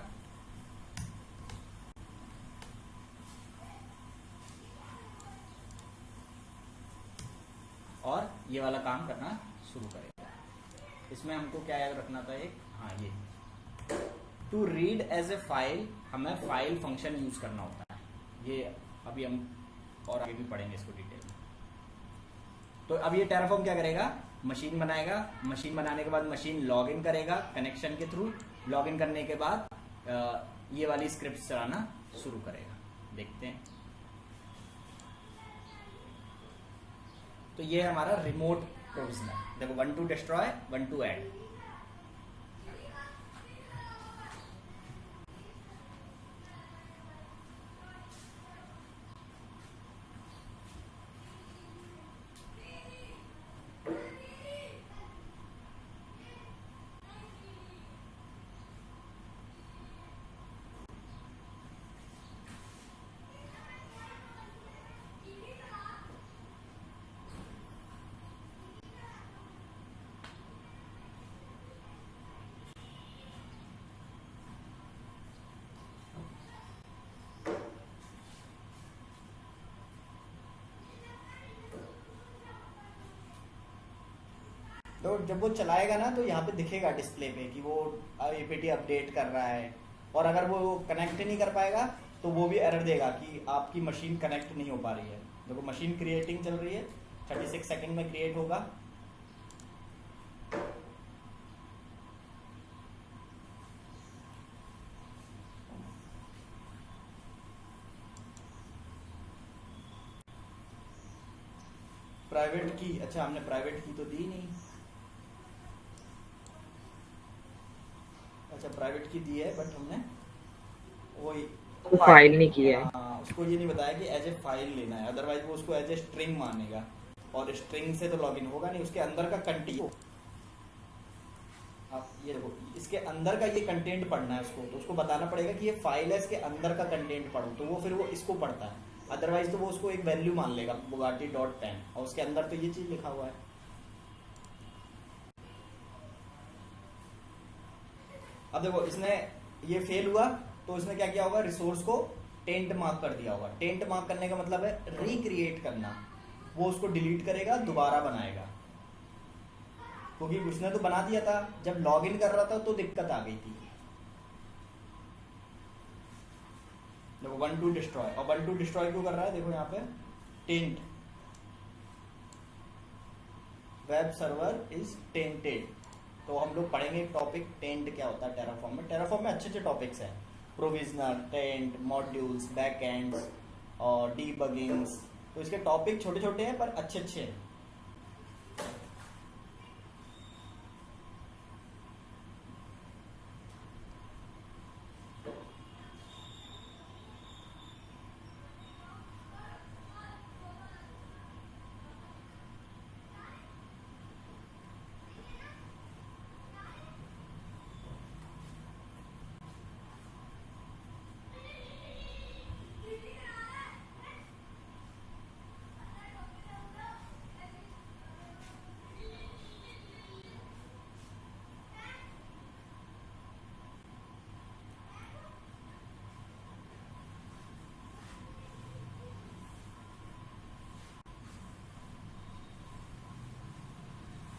और ये वाला काम करना शुरू करेगा। इसमें हमको क्या याद रखना था, एक ये to read as a file, हमें फाइल फंक्शन यूज करना होता है। ये अभी हम और आगे भी पढ़ेंगे इसको डिटेल में। तो अब ये टेराफॉर्म क्या करेगा, मशीन बनाएगा, मशीन बनाने के बाद मशीन लॉगिन करेगा कनेक्शन के थ्रू, लॉगिन करने के बाद ये वाली स्क्रिप्ट चलाना शुरू करेगा। देखते हैं। तो ये है हमारा रिमोट प्रोविजनर। देखो 1 to destroy, 1 to add। तो जब वो चलाएगा ना तो यहाँ पे दिखेगा डिस्प्ले पे कि वो APT अपडेट कर रहा है, और अगर वो कनेक्ट नहीं कर पाएगा तो वो भी एरर देगा कि आपकी मशीन कनेक्ट नहीं हो पा रही है। देखो मशीन क्रिएटिंग चल रही है, 36 सेकंड में क्रिएट होगा। प्राइवेट की, अच्छा हमने प्राइवेट की तो दी नहीं। अच्छा प्राइवेट की दी है बट हमने वो फाइल नहीं किया है। उसको ये नहीं बताया कि एज ए फाइल लेना है, अदरवाइज वो उसको एज ए स्ट्रिंग मानेगा, और स्ट्रिंग से तो लॉगिन होगा नहीं। उसके अंदर का कंटेंट, आप ये देखो इसके अंदर का ये कंटेंट पढ़ना है उसको, तो उसको बताना पड़ेगा कि ये फाइल है, इसके अंदर का कंटेंट पढ़ो, तो वो फिर वो इसको पढ़ता है। अदरवाइज तो वो उसको एक वैल्यू मान लेगा Bugatti.10, और उसके अंदर तो ये चीज लिखा हुआ है। अब देखो इसने ये फेल हुआ तो इसने क्या किया होगा, रिसोर्स को टेंट मार्क कर दिया होगा। टेंट मार्क करने का मतलब है रिक्रिएट करना, वो उसको डिलीट करेगा, दोबारा बनाएगा, क्योंकि उसने तो बना दिया था, जब लॉगिन कर रहा था तो दिक्कत आ गई थी। देखो 1 to destroy, और 1 to destroy क्यों कर रहा है, देखो यहाँ पे taint, web server is tainted. तो हम लोग पढ़ेंगे एक टॉपिक टेंट क्या होता है टेराफॉर्म में। टेराफॉर्म में अच्छे अच्छे टॉपिक्स हैं, प्रोविजनर, टेंट, मॉड्यूल्स, बैकएंड्स और डीबगिंग्स। तो इसके टॉपिक छोटे छोटे हैं पर अच्छे अच्छे हैं।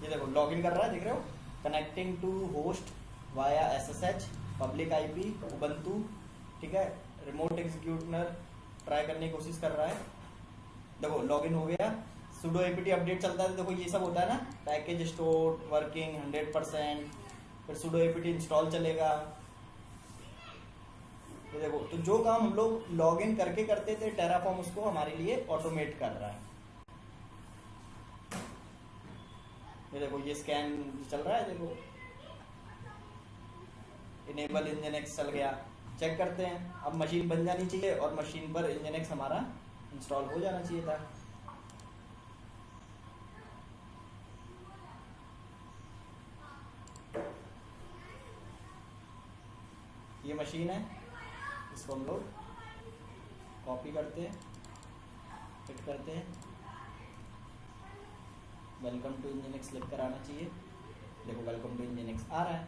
ये देखो लॉगिन कर रहा है, देख रहे हो, connecting to host via SSH public IP Ubuntu, ठीक है, रिमोट एग्जीक्यूटर ट्राई करने की कोशिश कर रहा है। देखो लॉगिन हो गया, sudo apt अपडेट चलता है, देखो ये सब होता है ना, पैकेज स्टोर वर्किंग 100%, फिर sudo apt इंस्टॉल चलेगा। तो देखो, तो जो काम हम लोग लॉगिन करके करते थे, टेराफॉर्म उसको हमारे लिए ऑटोमेट कर रहा है। ये देखो ये स्कैन चल रहा है, देखो इनेबल इंजनएक्स चल गया। चेक करते हैं, अब मशीन बन जानी चाहिए और मशीन पर इंजनएक्स हमारा इंस्टॉल हो जाना चाहिए था। ये मशीन है, इसको हम लोग कॉपी करते हैं, फिट करते हैं, वेलकम टू इंजनएक्स लिख कर आना चाहिए। देखो वेलकम टू इंजनएक्स आ रहा है।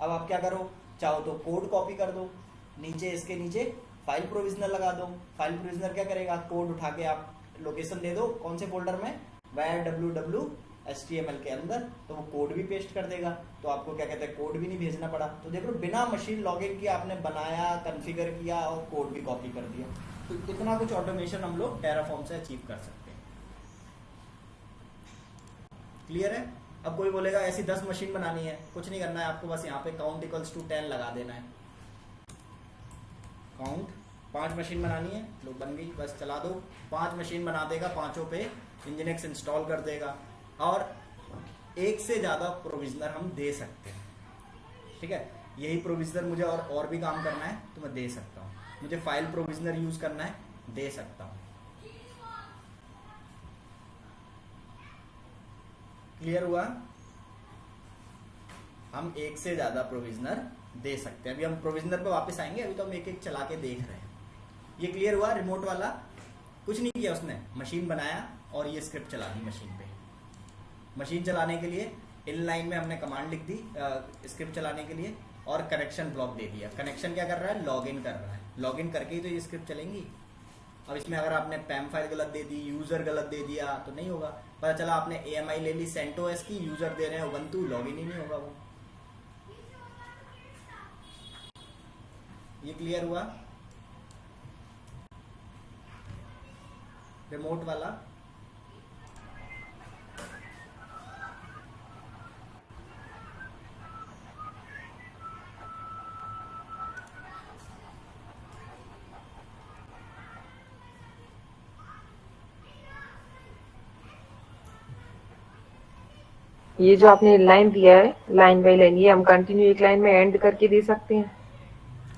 अब आप क्या करो, चाहो तो कोड कॉपी कर दो, नीचे इसके नीचे फाइल प्रोविजनर लगा दो। फाइल प्रोविजनर क्या करेगा, कोड उठा के आप लोकेशन दे दो कौन से फोल्डर में, वायर www.html के अंदर, तो वो कोड भी पेस्ट कर देगा। तो आपको क्या कहते हैं, कोड भी नहीं भेजना पड़ा। तो देखो बिना मशीन लॉगिन किया आपने बनाया, कॉन्फ़िगर किया और कोड भी कॉपी कर दिया। तो इतना कुछ ऑटोमेशन हम लोग टेराफॉर्म से अचीव कर सकते हैं। क्लियर है? अब कोई बोलेगा ऐसी 10 मशीन बनानी है, कुछ नहीं करना है आपको, बस यहाँ पे काउंट इक्वल्स टू 10 लगा देना है। काउंट 5 मशीन बनानी है, लो बन गई, बस चला दो। 5 मशीन बना देगा, पांचों पे इंजनएक्स इंस्टॉल कर देगा। और एक से ज्यादा प्रोविजनर हम दे सकते हैं, ठीक है। यही प्रोविजनर मुझे और भी काम करना है तो मैं दे सकता हूँ। मुझे फाइल प्रोविजनर यूज करना है, दे सकता हूँ। क्लियर हुआ? हम एक से ज्यादा प्रोविजनर दे सकते हैं। अभी हम प्रोविजनर पे वापस आएंगे, अभी तो हम एक एक चला के देख रहे हैं। ये क्लियर हुआ? रिमोट वाला कुछ नहीं किया उसने, मशीन बनाया और ये स्क्रिप्ट चला दी मशीन पे। मशीन चलाने के लिए इनलाइन में हमने कमांड लिख दी स्क्रिप्ट चलाने के लिए, और कनेक्शन ब्लॉक दे दिया। कनेक्शन क्या कर रहा है, लॉगिन कर रहा है। लॉगिन करके ही तो ये स्क्रिप्ट चलेंगी। अब इसमें अगर आपने पैम फाइल गलत दे दी, यूजर गलत दे दिया तो नहीं होगा। पता चला आपने AMI ले ली CentOS की, यूजर दे रहे हैं उबंटू, लॉगिन ही नहीं होगा वो। ये क्लियर हुआ? रिमोट वाला ये जो आपने लाइन दिया है, लाइन बाय लाइन, ये हम कंटिन्यू एक लाइन में एंड करके दे सकते हैं।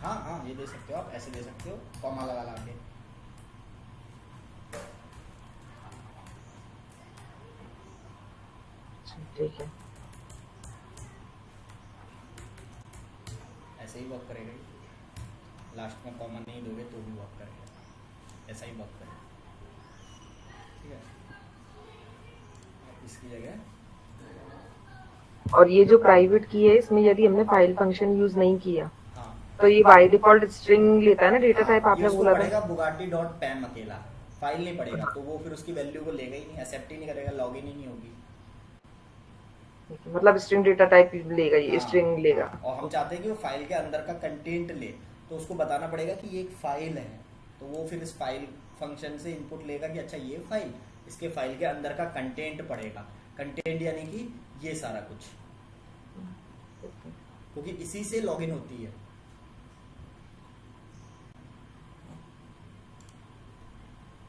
हाँ हाँ, ये दे सकते हो आप, ऐसे दे सकते हो, कॉमा लगा ला के। ठीक है, ऐसे ही वर्क करेगा। लास्ट में कॉमा नहीं दोगे तो भी वर्क करेगा, ऐसा ही वर्क करेगा, ठीक है। इसकी जगह और ये जो प्राइवेट की है, इसमें यदि हमने फाइल फंक्शन यूज नहीं किया हाँ, तो ये बाय डिफॉल्ट स्ट्रिंग लेता है ना डेटा टाइप, आपने बोला था। पड़ेगा bugatti.pam अकेला, फाइल नहीं पड़ेगा, तो वो फिर उसकी वैल्यू को लेगा ही नहीं, एक्सेप्ट ही नहीं करेगा, लॉगिन ही नहीं होगी। मतलब स्ट्रिंग डेटा टाइप लेगा, ये हाँ, स्ट्रिंग लेगा। और हम चाहते हैं कि वो फाइल के अंदर का कंटेंट ले, तो उसको बताना पड़ेगा कि ये एक फाइल है, तो वो फिर इस फाइल फंक्शन से इनपुट लेगा कि अच्छा ये फाइल, इसके फाइल के अंदर का कंटेंट पड़ेगा। कंटेंट यानी कि ये सारा कुछ, क्योंकि इसी से लॉगिन होती है।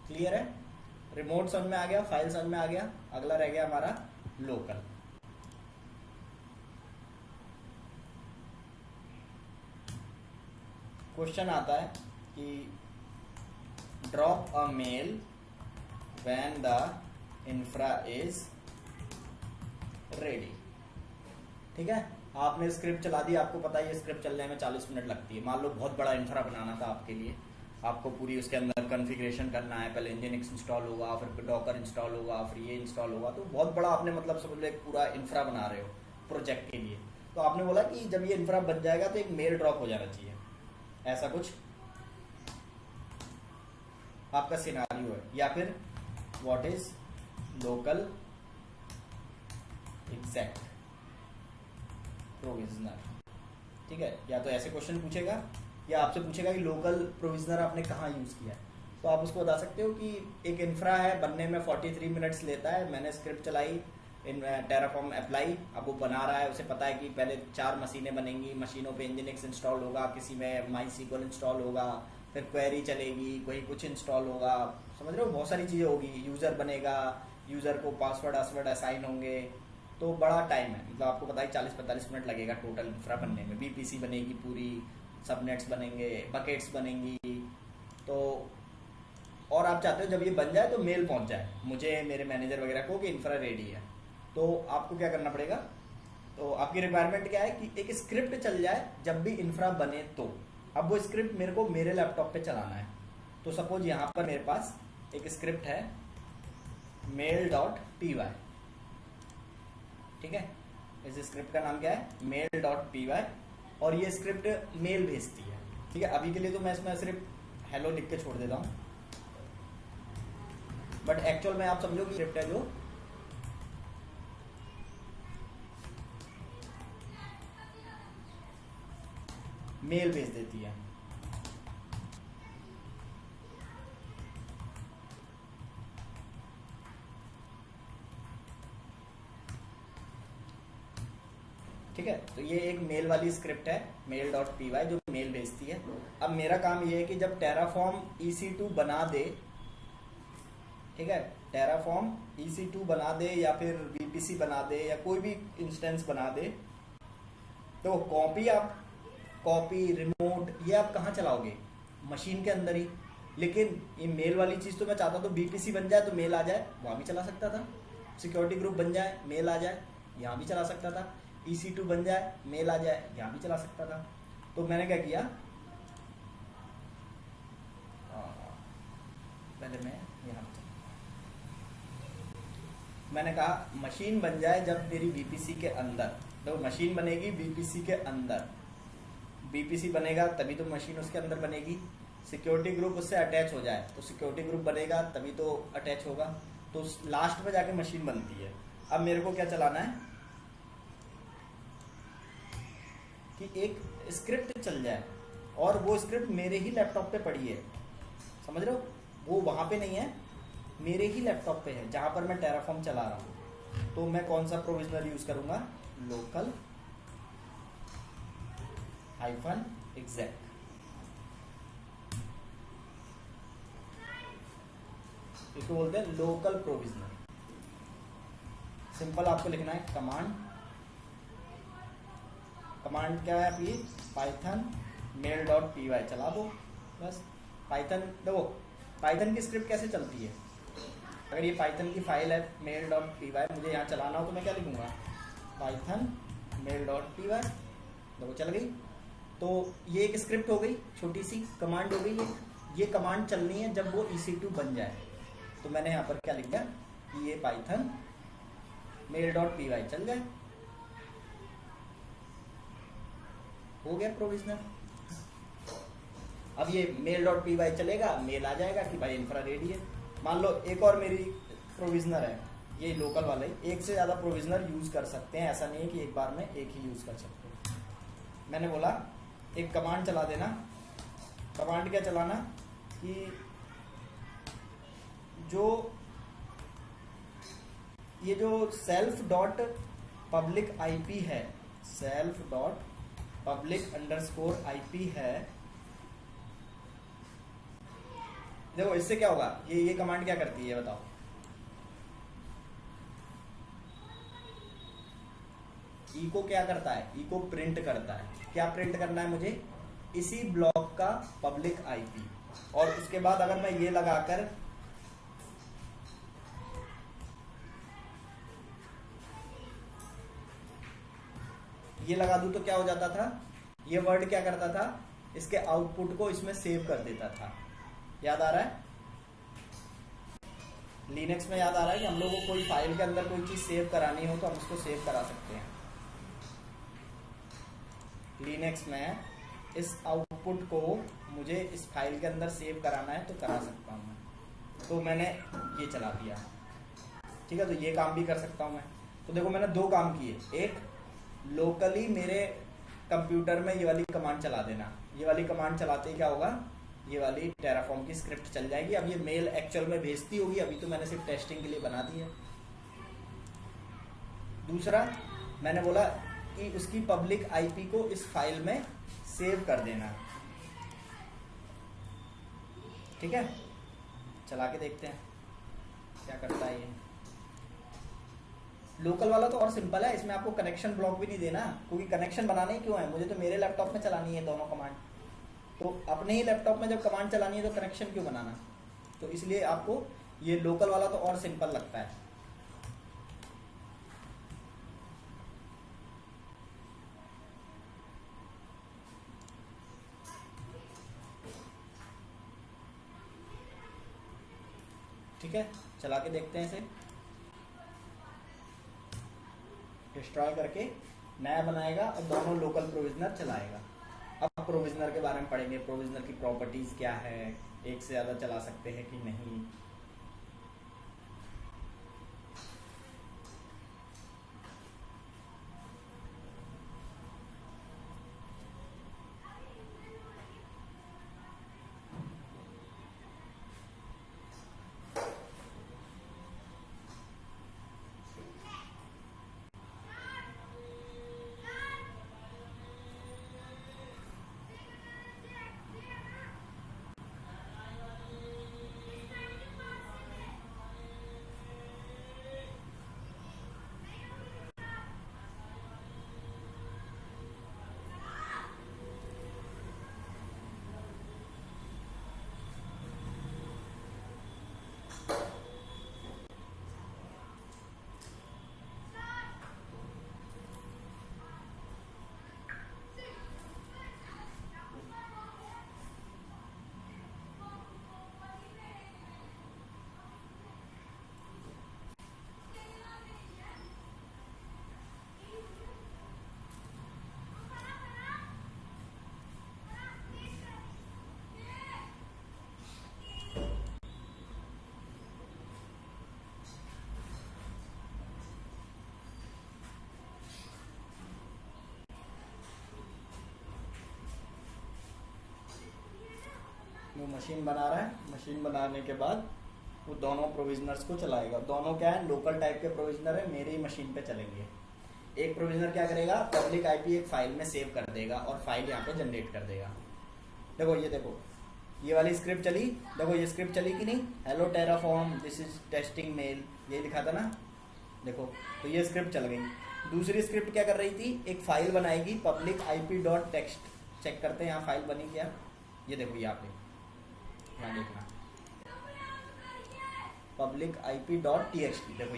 क्लियर है? रिमोट समझ में आ गया, फाइल समझ में आ गया। अगला रह गया हमारा लोकल। क्वेश्चन आता है कि drop a mail when the infra is ready. ठीक है, आपने स्क्रिप्ट चला दी, आपको पता है ये स्क्रिप्ट चलने में 40 मिनट लगती है। मान लो बहुत बड़ा इंफ्रा बनाना था आपके लिए, आपको पूरी उसके अंदर कॉन्फ़िगरेशन करना है, पहले इंजनएक्स इंस्टॉल होगा, फिर डॉकर इंस्टॉल होगा, फिर ये इंस्टॉल होगा, तो बहुत बड़ा आपने मतलब समझ लो एक पूरा इंफ्रा बना रहे हो प्रोजेक्ट के लिए। तो आपने बोला कि जब ये इंफ्रा बन जाएगा तो एक मेल ड्रॉप हो जाना चाहिए, ऐसा कुछ आपका सिनारियो है। या फिर what is local exact provisioner. ठीक है, या तो ऐसे क्वेश्चन पूछेगा या आपसे पूछेगा कि लोकल प्रोविजनर आपने कहाँ यूज़ किया है, तो आप उसको बता सकते हो कि एक इंफ्रा है, बनने में 43 मिनट्स लेता है, मैंने स्क्रिप्ट चलाई इन टेराफॉर्म अप्लाई, अब वो बना रहा है, उसे पता है कि पहले 4 मशीनें बनेंगी, मशीनों पे इंजीनिक्स इंस्टॉल होगा, किसी में माई सीक्वल इंस्टॉल होगा, फिर क्वेरी चलेगी, कोई कुछ इंस्टॉल होगा, समझ रहे हो, बहुत सारी चीज़ें होगी, यूज़र बनेगा, यूज़र को पासवर्ड असाइन होंगे, तो बड़ा टाइम है, मतलब आपको पता है 40-45 मिनट लगेगा टोटल इंफ्रा बनने में। बीपीसी बनेगी पूरी, सबनेट्स बनेंगे, बकेट्स बनेंगी, तो और आप चाहते हो जब ये बन जाए तो मेल पहुंच जाए मुझे, मेरे मैनेजर वगैरह को कि इंफ्रा रेडी है, तो आपको क्या करना पड़ेगा, तो आपकी रिक्वायरमेंट क्या है कि एक स्क्रिप्ट चल जाए जब भी इंफ्रा बने, तो अब वो स्क्रिप्ट मेरे को मेरे लैपटॉप पे चलाना है। तो सपोज यहाँ पर मेरे पास एक स्क्रिप्ट है mail.py, ठीक है, इस स्क्रिप्ट का नाम क्या है mail.py, और ये स्क्रिप्ट मेल भेजती है। ठीक है, अभी के लिए तो मैं इसमें सिर्फ हेलो लिख के छोड़ देता हूँ, बट एक्चुअल में आप समझो कि स्क्रिप्ट है जो मेल भेज देती है। ठीक है, तो ये एक मेल वाली स्क्रिप्ट है mail.py जो मेल भेजती है। अब मेरा काम ये है कि जब टेराफॉर्म EC2 बना दे, ठीक है, टेराफॉर्म EC2 बना दे या फिर VPC बना दे या कोई भी इंस्टेंस बना दे, तो कॉपी रिमोट ये आप कहाँ चलाओगे, मशीन के अंदर ही। लेकिन ये मेल वाली चीज़ तो मैं चाहता तो BPC बन जाए तो मेल आ जाए, वहाँ भी चला सकता था, सिक्योरिटी ग्रुप बन जाए मेल आ जाए, यहाँ भी चला सकता था, EC2 बन जाए मेल आ जाए, यहाँ भी चला सकता था। तो मैंने क्या किया, पहले मैं यहाँ मैंने कहा मशीन बन जाए जब मेरी VPC के अंदर, तो मशीन बनेगी VPC के अंदर, BPC बनेगा तभी तो मशीन उसके अंदर बनेगी, सिक्योरिटी ग्रुप उससे अटैच हो जाए तो सिक्योरिटी ग्रुप बनेगा तभी तो अटैच होगा, तो लास्ट में जाके मशीन बनती है। अब मेरे को क्या चलाना है कि एक स्क्रिप्ट चल जाए और वो स्क्रिप्ट मेरे ही लैपटॉप पे पड़ी है, समझ रहे हो, वो वहां पे नहीं है, मेरे ही लैपटॉप पे है जहां पर मैं टेराफॉर्म चला रहा हूं। तो मैं कौन सा प्रोविजनर यूज करूंगा, लोकल -exec, इसको बोलते हैं लोकल प्रोविजनर। सिंपल आपको लिखना है कमांड क्या है आपकी, पाइथन mail.py चला दो बस। पाइथन देखो, पाइथन की स्क्रिप्ट कैसे चलती है, अगर ये पाइथन की फाइल है mail.py, मुझे यहाँ चलाना हो तो मैं क्या लिखूंगा, पाइथन mail.py, देखो चल गई। तो ये एक स्क्रिप्ट हो गई, छोटी सी कमांड हो गई, ये कमांड चलनी है जब वो EC2 बन जाए। तो मैंने यहाँ पर क्या लिख दिया कि ये पाइथन mail.py चल जाए, हो गया प्रोविजनर। अब ये mail.py चलेगा, मेल आ जाएगा कि भाई इंफ्रा रेडी है। मान लो एक और मेरी प्रोविजनर है, ये लोकल वाले, एक से ज़्यादा प्रोविजनर यूज़ कर सकते हैं, ऐसा नहीं है कि एक बार में एक ही यूज़ कर सकते हैं। मैंने बोला एक कमांड चला देना, कमांड क्या चलाना कि ये जो self.public IP है, self.public_IP है, देखो इससे क्या होगा, ये कमांड क्या करती है बताओ, इको क्या करता है, इको प्रिंट करता है। क्या प्रिंट करना है मुझे, इसी ब्लॉक का पब्लिक IP, और उसके बाद अगर मैं ये लगाकर ये लगा दूं तो क्या हो जाता था, ये वर्ड क्या करता था, इसके आउटपुट को इसमें सेव कर देता था। याद आ रहा है, लिनक्स में याद आ रहा है कि हम लोग को कोई फाइल के अंदर कोई चीज सेव करानी हो तो हम उसको सेव करा सकते हैं। लिनक्स में इस आउटपुट को मुझे इस फाइल के अंदर सेव कराना है तो करा सकता हूँ मैं, तो मैंने ये चला दिया। ठीक है, तो ये काम भी कर सकता हूँ मैं। तो देखो मैंने दो काम किए, एक लोकली मेरे कंप्यूटर में ये वाली कमांड चला देना, ये वाली कमांड चलाते ही क्या होगा, ये वाली टेराफॉर्म की स्क्रिप्ट चल जाएगी। अब ये मेल एक्चुअल में भेजती होगी, अभी तो मैंने सिर्फ टेस्टिंग के लिए बना दी है। दूसरा मैंने बोला कि उसकी पब्लिक आईपी को इस फाइल में सेव कर देना। ठीक है, चला के देखते हैं क्या करता है ये। लोकल वाला तो और सिंपल है, इसमें आपको कनेक्शन ब्लॉक भी नहीं देना, क्योंकि कनेक्शन बनाने ही क्यों है, मुझे तो मेरे लैपटॉप में चलानी है दोनों कमांड। तो अपने ही लैपटॉप में जब कमांड चलानी है तो कनेक्शन क्यों बनाना, तो इसलिए आपको ये लोकल वाला तो और सिंपल लगता है। ठीक है, चला के देखते हैं इसे, डिस्ट्रॉय करके नया बनाएगा और दोनों लोकल प्रोविजनर चलाएगा। अब प्रोविजनर के बारे में पढ़ेंगे, प्रोविजनर की प्रॉपर्टीज क्या है, एक से ज़्यादा चला सकते हैं कि नहीं। वो मशीन बना रहा है, मशीन बनाने के बाद वो दोनों प्रोविजनर्स को चलाएगा। दोनों क्या है, लोकल टाइप के प्रोविजनर है, मेरी मशीन पे चलेंगे। एक प्रोविजनर क्या करेगा, पब्लिक आईपी एक फाइल में सेव कर देगा और फाइल यहाँ पे जनरेट कर देगा। देखो ये देखो, ये वाली स्क्रिप्ट चली, देखो ये स्क्रिप्ट चली कि नहीं, hello Terraform this is testing mail, ये लिखा था ना, देखो तो ये स्क्रिप्ट चल गई। दूसरी स्क्रिप्ट क्या कर रही थी, एक फाइल बनाएगी public IP dot text, check करते हैं यहाँ फाइल बनी क्या। ये देखो यहाँ पे, यहाँ देखना पब्लिक आईपी डॉट टीएक्सटी, देखो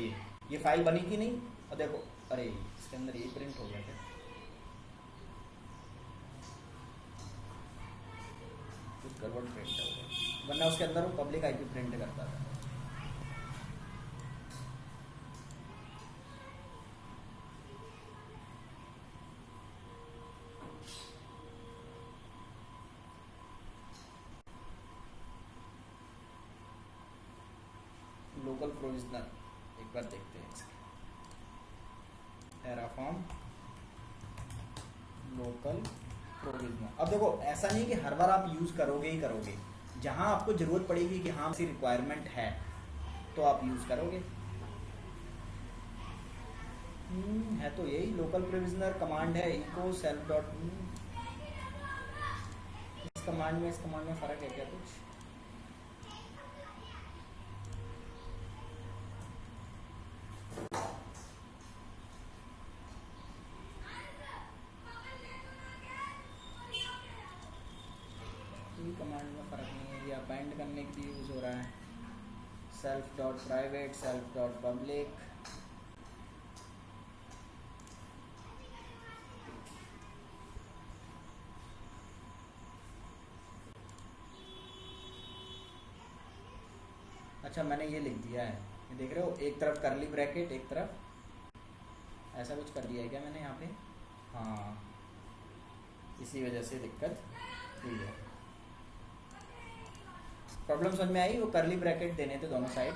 ये फाइल बनी कि नहीं। और देखो अरे इसके अंदर ये प्रिंट हो गया क्या, कुछ गड़बड़ प्रिंट हो गया, वरना उसके अंदर वो पब्लिक आईपी प्रिंट करता था। लोकल प्रोविजनर एक बार देखते हैं, टेराफॉर्म लोकल प्रोविजनर। अब देखो ऐसा नहीं कि हर बार आप यूज करोगे ही करोगे, जहां आपको जरूरत पड़ेगी कि हाँ ऐसी रिक्वायरमेंट है तो आप यूज करोगे। है तो यही लोकल प्रोविजनर कमांड है, इको सेल्फ डॉट। इस कमांड में फर्क है क्या कुछ, कमांड में फर्क नहीं है, ये अपेंड करने के लिए यूज हो रहा है। Self dot private, self dot public, अच्छा मैंने ये लिख दिया है, ये देख रहे हो, एक तरफ करली ब्रैकेट एक तरफ, ऐसा कुछ कर दिया है क्या मैंने यहाँ पे, हाँ इसी वजह से दिक्कत हुई है। प्रॉब्लम समझ में आई, वो करली ब्रैकेट देने थे दोनों साइड।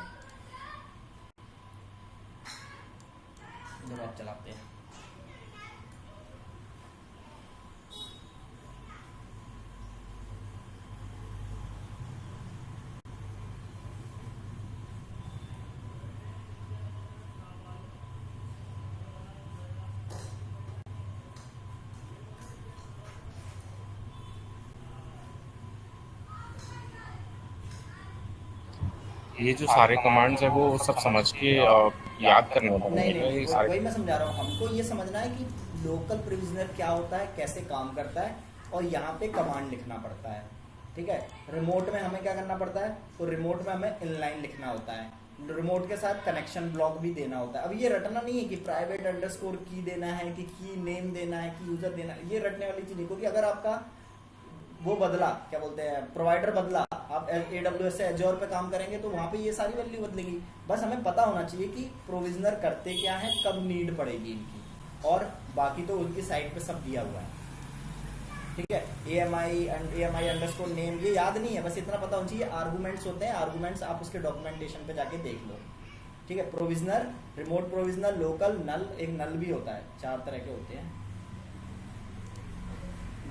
जब आप चलाते हैं। ये जो सारे कमांड्स है वो सब समझ के याद करने होते नहीं हैं नहीं ये वही सारे। वही मैं समझा रहा हूँ। हमको ये समझना है कि लोकल प्रोविजनर क्या होता है, कैसे काम करता है, और यहाँ पे कमांड लिखना पड़ता है। ठीक है, रिमोट में हमें क्या करना पड़ता है, तो रिमोट में हमें इनलाइन लिखना होता है, रिमोट के साथ कनेक्शन ब्लॉक भी देना होता है। अब ये रटना नहीं है कि प्राइवेट अंडरस्कोर की देना है, कि की नेम देना है, कि यूजर देना है, ये रटने वाली चीज नहीं। क्योंकि अगर आपका वो बदला, क्या बोलते हैं, प्रोवाइडर बदला, आप AWS से एज्योर पे काम करेंगे तो वहां पे ये सारी वैल्यू बदलेगी। बस हमें पता होना चाहिए कि प्रोविजनर करते क्या है, कब नीड पड़ेगी इनकी, और बाकी तो उनकी साइट पे सब दिया हुआ है। ठीक है, AMI अंडरस्कोर नेम ये याद नहीं है, बस इतना पता होना चाहिए। आर्गूमेंट्स होते हैं, आर्गूमेंट्स आप उसके डॉक्यूमेंटेशन पे जाके देख लो। ठीक है, प्रोविजनर, रिमोट प्रोविजनर, लोकल, नल, एक नल भी होता है, 4 तरह के होते हैं।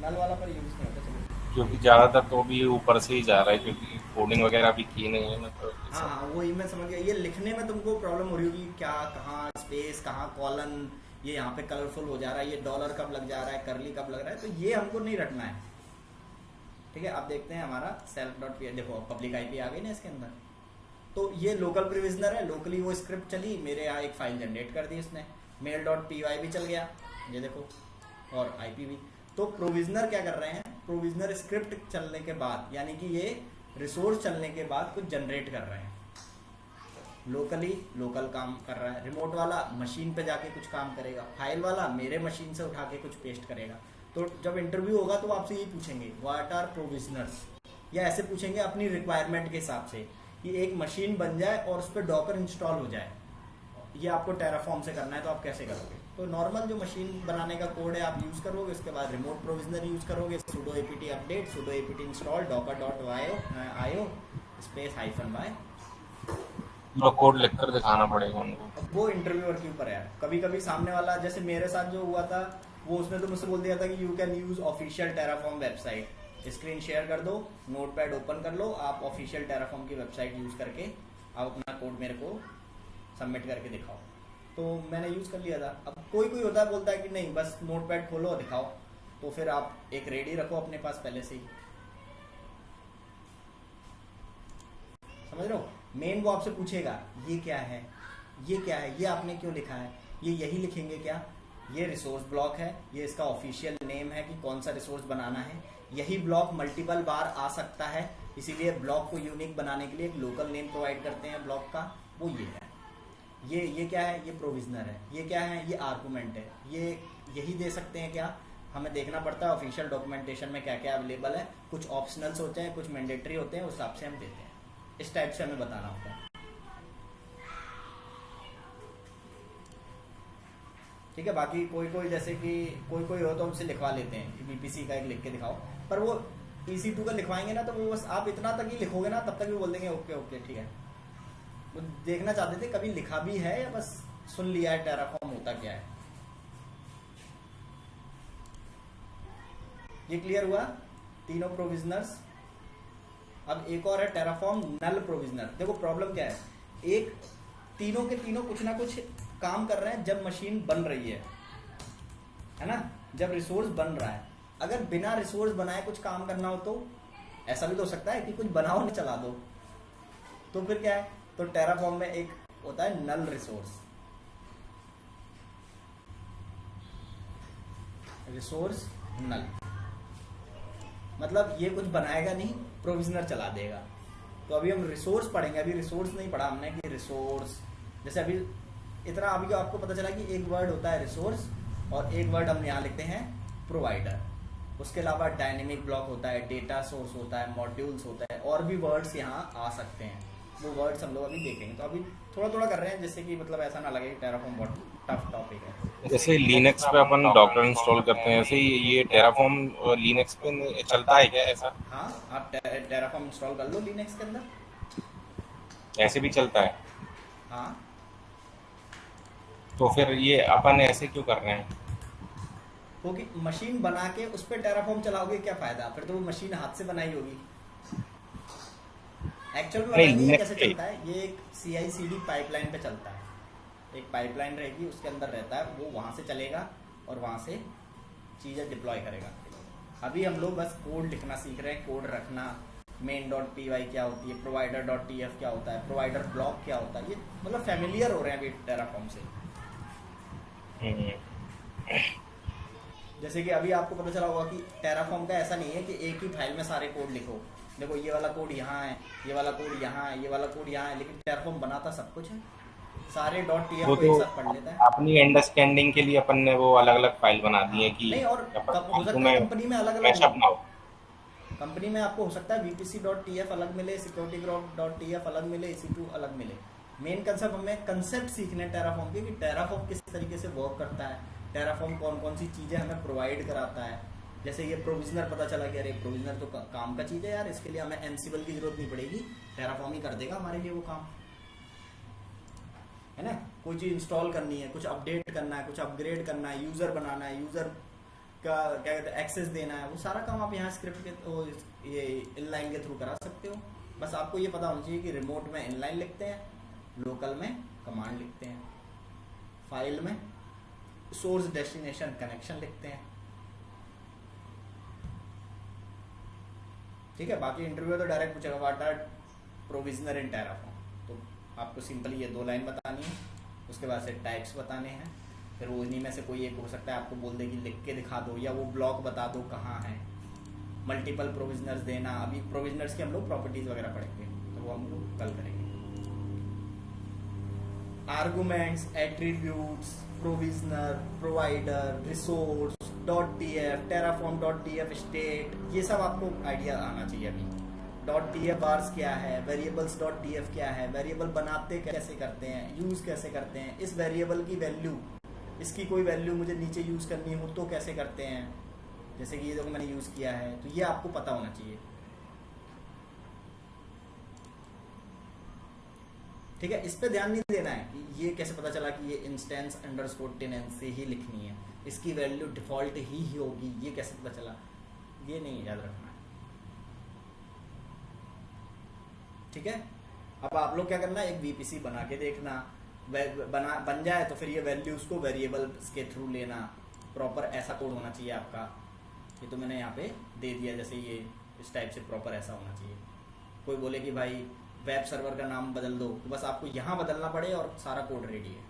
नल वाला पर यूज नहीं होता। चलो, क्योंकि ज़्यादातर तो भी ऊपर से ही जा रहा है, क्योंकि कोडिंग वगैरह भी की नहीं है ना, तो हाँ वही मैं समझ गया। ये लिखने में तुमको प्रॉब्लम हो रही होगी, क्या कहाँ स्पेस, कहाँ कॉलन, ये यहाँ पे कलरफुल हो जा रहा है, ये डॉलर कब लग जा रहा है, करली कब लग रहा है, तो ये हमको नहीं रटना है। ठीक है, अब देखते हैं हमारा self.py, देखो पब्लिक आईपी आ गई ना इसके अंदर। तो ये लोकल प्रोविजनर है, लोकली वो स्क्रिप्ट चली, मेरे यहाँ एक फाइल जनरेट कर दी इसने, mail.py भी चल गया, ये देखो, और आईपी भी। तो प्रोविजनर क्या कर रहे हैं, प्रोविजनर स्क्रिप्ट चलने के बाद, यानी कि ये रिसोर्स चलने के बाद कुछ जनरेट कर रहे हैं। लोकली लोकल काम कर रहा है, रिमोट वाला मशीन पे जाके कुछ काम करेगा, फाइल वाला मेरे मशीन से उठा के कुछ पेस्ट करेगा। तो जब इंटरव्यू होगा तो आपसे ये पूछेंगे व्हाट आर प्रोविजनर्स, या ऐसे पूछेंगे अपनी रिक्वायरमेंट के हिसाब से कि एक मशीन बन जाए और उस पर डॉकर इंस्टॉल हो जाए, ये आपको टेराफॉर्म से करना है, तो आप कैसे करोगे। तो नॉर्मल जो मशीन बनाने का कोड है आप यूज करोगे, उसके बाद रिमोट प्रोविजनर यूज करोगे, sudo apt update, sudo apt install docker.io space -y। पूरा कोड लिखकर दिखाना पड़ेगा उनको। अब वो इंटरव्यूअर के ऊपर है। कभी कभी सामने वाला, जैसे मेरे साथ जो हुआ था, वो उसने तो मुझसे बोल दिया था कि you can use official Terraform website, screen share कर दो, नोटपैड ओपन कर लो, आप ऑफिशियल टेराफॉर्म की वेबसाइट यूज करके आप अपना कोड मेरे को सबमिट करके दिखाओ। तो मैंने यूज कर लिया था। अब कोई कोई होता है बोलता है कि नहीं बस नोटपैड खोलो और दिखाओ, तो फिर आप एक रेडी रखो अपने पास पहले से ही, समझ रहे हो। मेन वो आपसे पूछेगा ये क्या है, ये क्या है, ये आपने क्यों लिखा है, ये यही लिखेंगे क्या, ये रिसोर्स ब्लॉक है, ये इसका ऑफिशियल नेम है कि कौन सा रिसोर्स बनाना है, यही ब्लॉक मल्टीपल बार आ सकता है, इसीलिए ब्लॉक को यूनिक बनाने के लिए एक लोकल नेम प्रोवाइड करते हैं ब्लॉक का, वो ये है। ये क्या है, ये प्रोविजनर है, ये क्या है, ये आर्गुमेंट है, ये यही दे सकते हैं क्या, हमें देखना पड़ता है ऑफिशियल डॉक्यूमेंटेशन में क्या क्या अवेलेबल है, कुछ ऑप्शनल्स होते हैं, कुछ मैंडेटरी होते हैं, उस हिसाब से हम देते हैं। इस टाइप से हमें बताना होता है। ठीक है, बाकी कोई कोई जैसे कि कोई कोई हो तो हमसे लिखवा लेते हैं, बीपीसी का एक लिख के दिखाओ, पर वो EC2 का लिखवाएंगे ना तो वो बस आप इतना तक ही लिखोगे ना, तब तक भी बोल देंगे ओके ओके ठीक है। वो देखना चाहते थे कभी लिखा भी है या बस सुन लिया है टेराफॉर्म होता क्या है। ये क्लियर हुआ तीनों प्रोविजनर्स। अब एक और है टेराफॉर्म नल प्रोविजनर। देखो प्रॉब्लम क्या है, एक तीनों के तीनों कुछ ना कुछ काम कर रहे हैं जब मशीन बन रही है ना, जब रिसोर्स बन रहा है। अगर बिना रिसोर्स बनाए कुछ काम करना हो तो ऐसा भी तो हो सकता है कि कुछ बनाओ नहीं चला दो, तो फिर क्या है, तो टेराफॉर्म में एक होता है नल रिसोर्स, रिसोर्स नल, मतलब ये कुछ बनाएगा नहीं, प्रोविजनर चला देगा। तो अभी हम रिसोर्स पढ़ेंगे, अभी रिसोर्स नहीं पढ़ा हमने कि रिसोर्स, जैसे अभी इतना अभी आपको पता चला कि एक वर्ड होता है रिसोर्स और एक वर्ड हम यहाँ लिखते हैं प्रोवाइडर। उसके अलावा डायनेमिक ब्लॉक होता है, डेटा सोर्स होता है, मॉड्यूल्स होता है, और भी वर्ड्स यहाँ आ सकते हैं। वो वर्ड्स हम लोग अभी देखेंगे। तो अभी थोड़ा थोड़ा कर रहे हैं, जिससे कि मतलब ऐसा ना लगे कि टेराफॉर्म बहुत टफ टॉपिक है। जैसे लिनक्स पे अपन डॉकर इंस्टॉल करते हैं, ऐसे ही ये टेराफॉर्म लिनक्स पे चलता है क्या ऐसा? हाँ, आप टेराफॉर्म इंस्टॉल कर लो लिनक्स के अंदर, ऐसे भी चलता है? हाँ तो फिर ये अपन ऐसे क्यों कर रहे हैं? क्योंकि मशीन बना के उस पर टेराफॉर्म चलाओगे क्या फायदा, फिर तो वो मशीन हाथ से बनाई होगी। एक्चुअल में नहीं, बताइए Linux कैसे पे। चलता है, ये एक CI/CD पाइपलाइन पे चलता है। एक पाइपलाइन रहेगी, उसके अंदर रहता है, वो वहां से चलेगा और वहां से चीजें डिप्लॉय करेगा। अभी हम लोग बस कोड लिखना सीख रहे हैं, कोड रखना, main.py क्या होती है, provider.tf क्या होता है, प्रोवाइडर ब्लॉक क्या होता है, ये मतलब फैमिलियर हो रहे हैं अभी टेराफॉर्म से। हम्म, जैसे कि अभी आपको पता चला होगा कि टेराफॉर्म का ऐसा नहीं है कि एक ही फाइल में सारे कोड लिखो, देखो ये वाला कोड यहाँ है, ये वाला कोड यहाँ है, ये वाला कोड यहाँ है, लेकिन टेराफॉर्म बनाता सब कुछ है, सारे .tf वो को तो एक साथ पढ़ लेता है। अपनी अंडरस्टैंडिंग के लिए अपन ने वो अलग अलग फाइल बना दी है कि नहीं, और अपन हो सकता है में कंपनी में अलग अलग मैशअप ना हो, हो। कंपनी में आपको हो सकता है VPC.tf अलग मिले, security.tf अलग मिले, EC2 अलग मिले। मेन कंसेप्ट हमें कंसेप्ट सीखने टेराफॉर्म के कि टेराफॉर्म किस तरीके से वर्क करता है, टेराफॉर्म कौन कौन सी चीज़ें हमें प्रोवाइड कराता है। जैसे ये प्रोविजनर पता चला कि अरे प्रोविजनर तो काम का चीज़ है यार, इसके लिए हमें एनसिबल की जरूरत नहीं पड़ेगी, टेराफॉर्म ही कर देगा हमारे लिए वो काम, है ना। कोई चीज़ इंस्टॉल करनी है, कुछ अपडेट करना है, कुछ अपग्रेड करना है, यूज़र बनाना है, यूज़र का क्या कहते हैं एक्सेस देना है, वो सारा काम आप यहाँ स्क्रिप्ट के ये इनलाइन के थ्रू करा सकते हो। बस आपको ये पता होना चाहिए कि रिमोट में इनलाइन लिखते हैं, लोकल में कमांड लिखते हैं, फाइल में सोर्स डेस्टिनेशन कनेक्शन लिखते हैं। ठीक है, बाकी इंटरव्यू तो डायरेक्ट पूछेगा what are provisioner in Terraform, तो आपको सिंपली ये 2 लाइन बतानी है, उसके बाद से टाइप्स बताने हैं, फिर वो इन्हीं में से कोई एक हो सकता है आपको बोल दे कि लिख के दिखा दो, या वो ब्लॉक बता दो कहाँ है। मल्टीपल प्रोविजनर्स देना, अभी प्रोविजनर्स की हम लोग प्रॉपर्टीज वगैरह पढ़ेंगे, तो वो हम लोग कल करेंगे। Arguments, attributes, provisioner, provider, resource, .tf, terraform.tf state, ये सब आपको आइडिया आना चाहिए अभी। .tf बार्स क्या है, वेरिएबल्स.tf क्या है, वेरिएबल बनाते कैसे करते हैं, यूज कैसे करते हैं, इस वेरिएबल की वैल्यू, इसकी कोई वैल्यू मुझे नीचे यूज करनी हो तो कैसे करते हैं, जैसे कि ये देखो मैंने यूज किया है, तो ये आपको पता होना चाहिए। ठीक है, इस पे ध्यान नहीं देना है कि ये कैसे पता चला कि ये इंस्टेंस अंडरस्कोर टेनेंस से ही लिखनी है, इसकी वैल्यू डिफॉल्ट ही होगी, ये कैसे पता चला, ये नहीं याद रखना है। ठीक है, अब आप लोग क्या करना है, एक VPC बना के देखना, बन जाए तो फिर ये वैल्यूज को वेरिएबल्स के थ्रू लेना, प्रॉपर ऐसा कोड होना चाहिए आपका। ये तो मैंने यहाँ पे दे दिया, जैसे ये इस टाइप से प्रॉपर ऐसा होना चाहिए। कोई बोले कि भाई वेब सर्वर का नाम बदल दो, तो बस आपको यहाँ बदलना पड़े और सारा कोड रेडी है।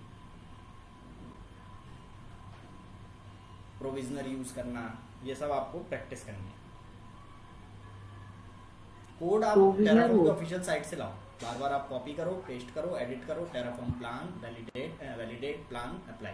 प्रोविजनर यूज करना, ये सब आपको प्रैक्टिस करनी है। कोड आप Provisioner टेराफॉर्म की हो। ऑफिशियल साइट से लाओ, बार बार आप कॉपी करो, पेस्ट करो, एडिट करो, Terraform plan validate plan apply.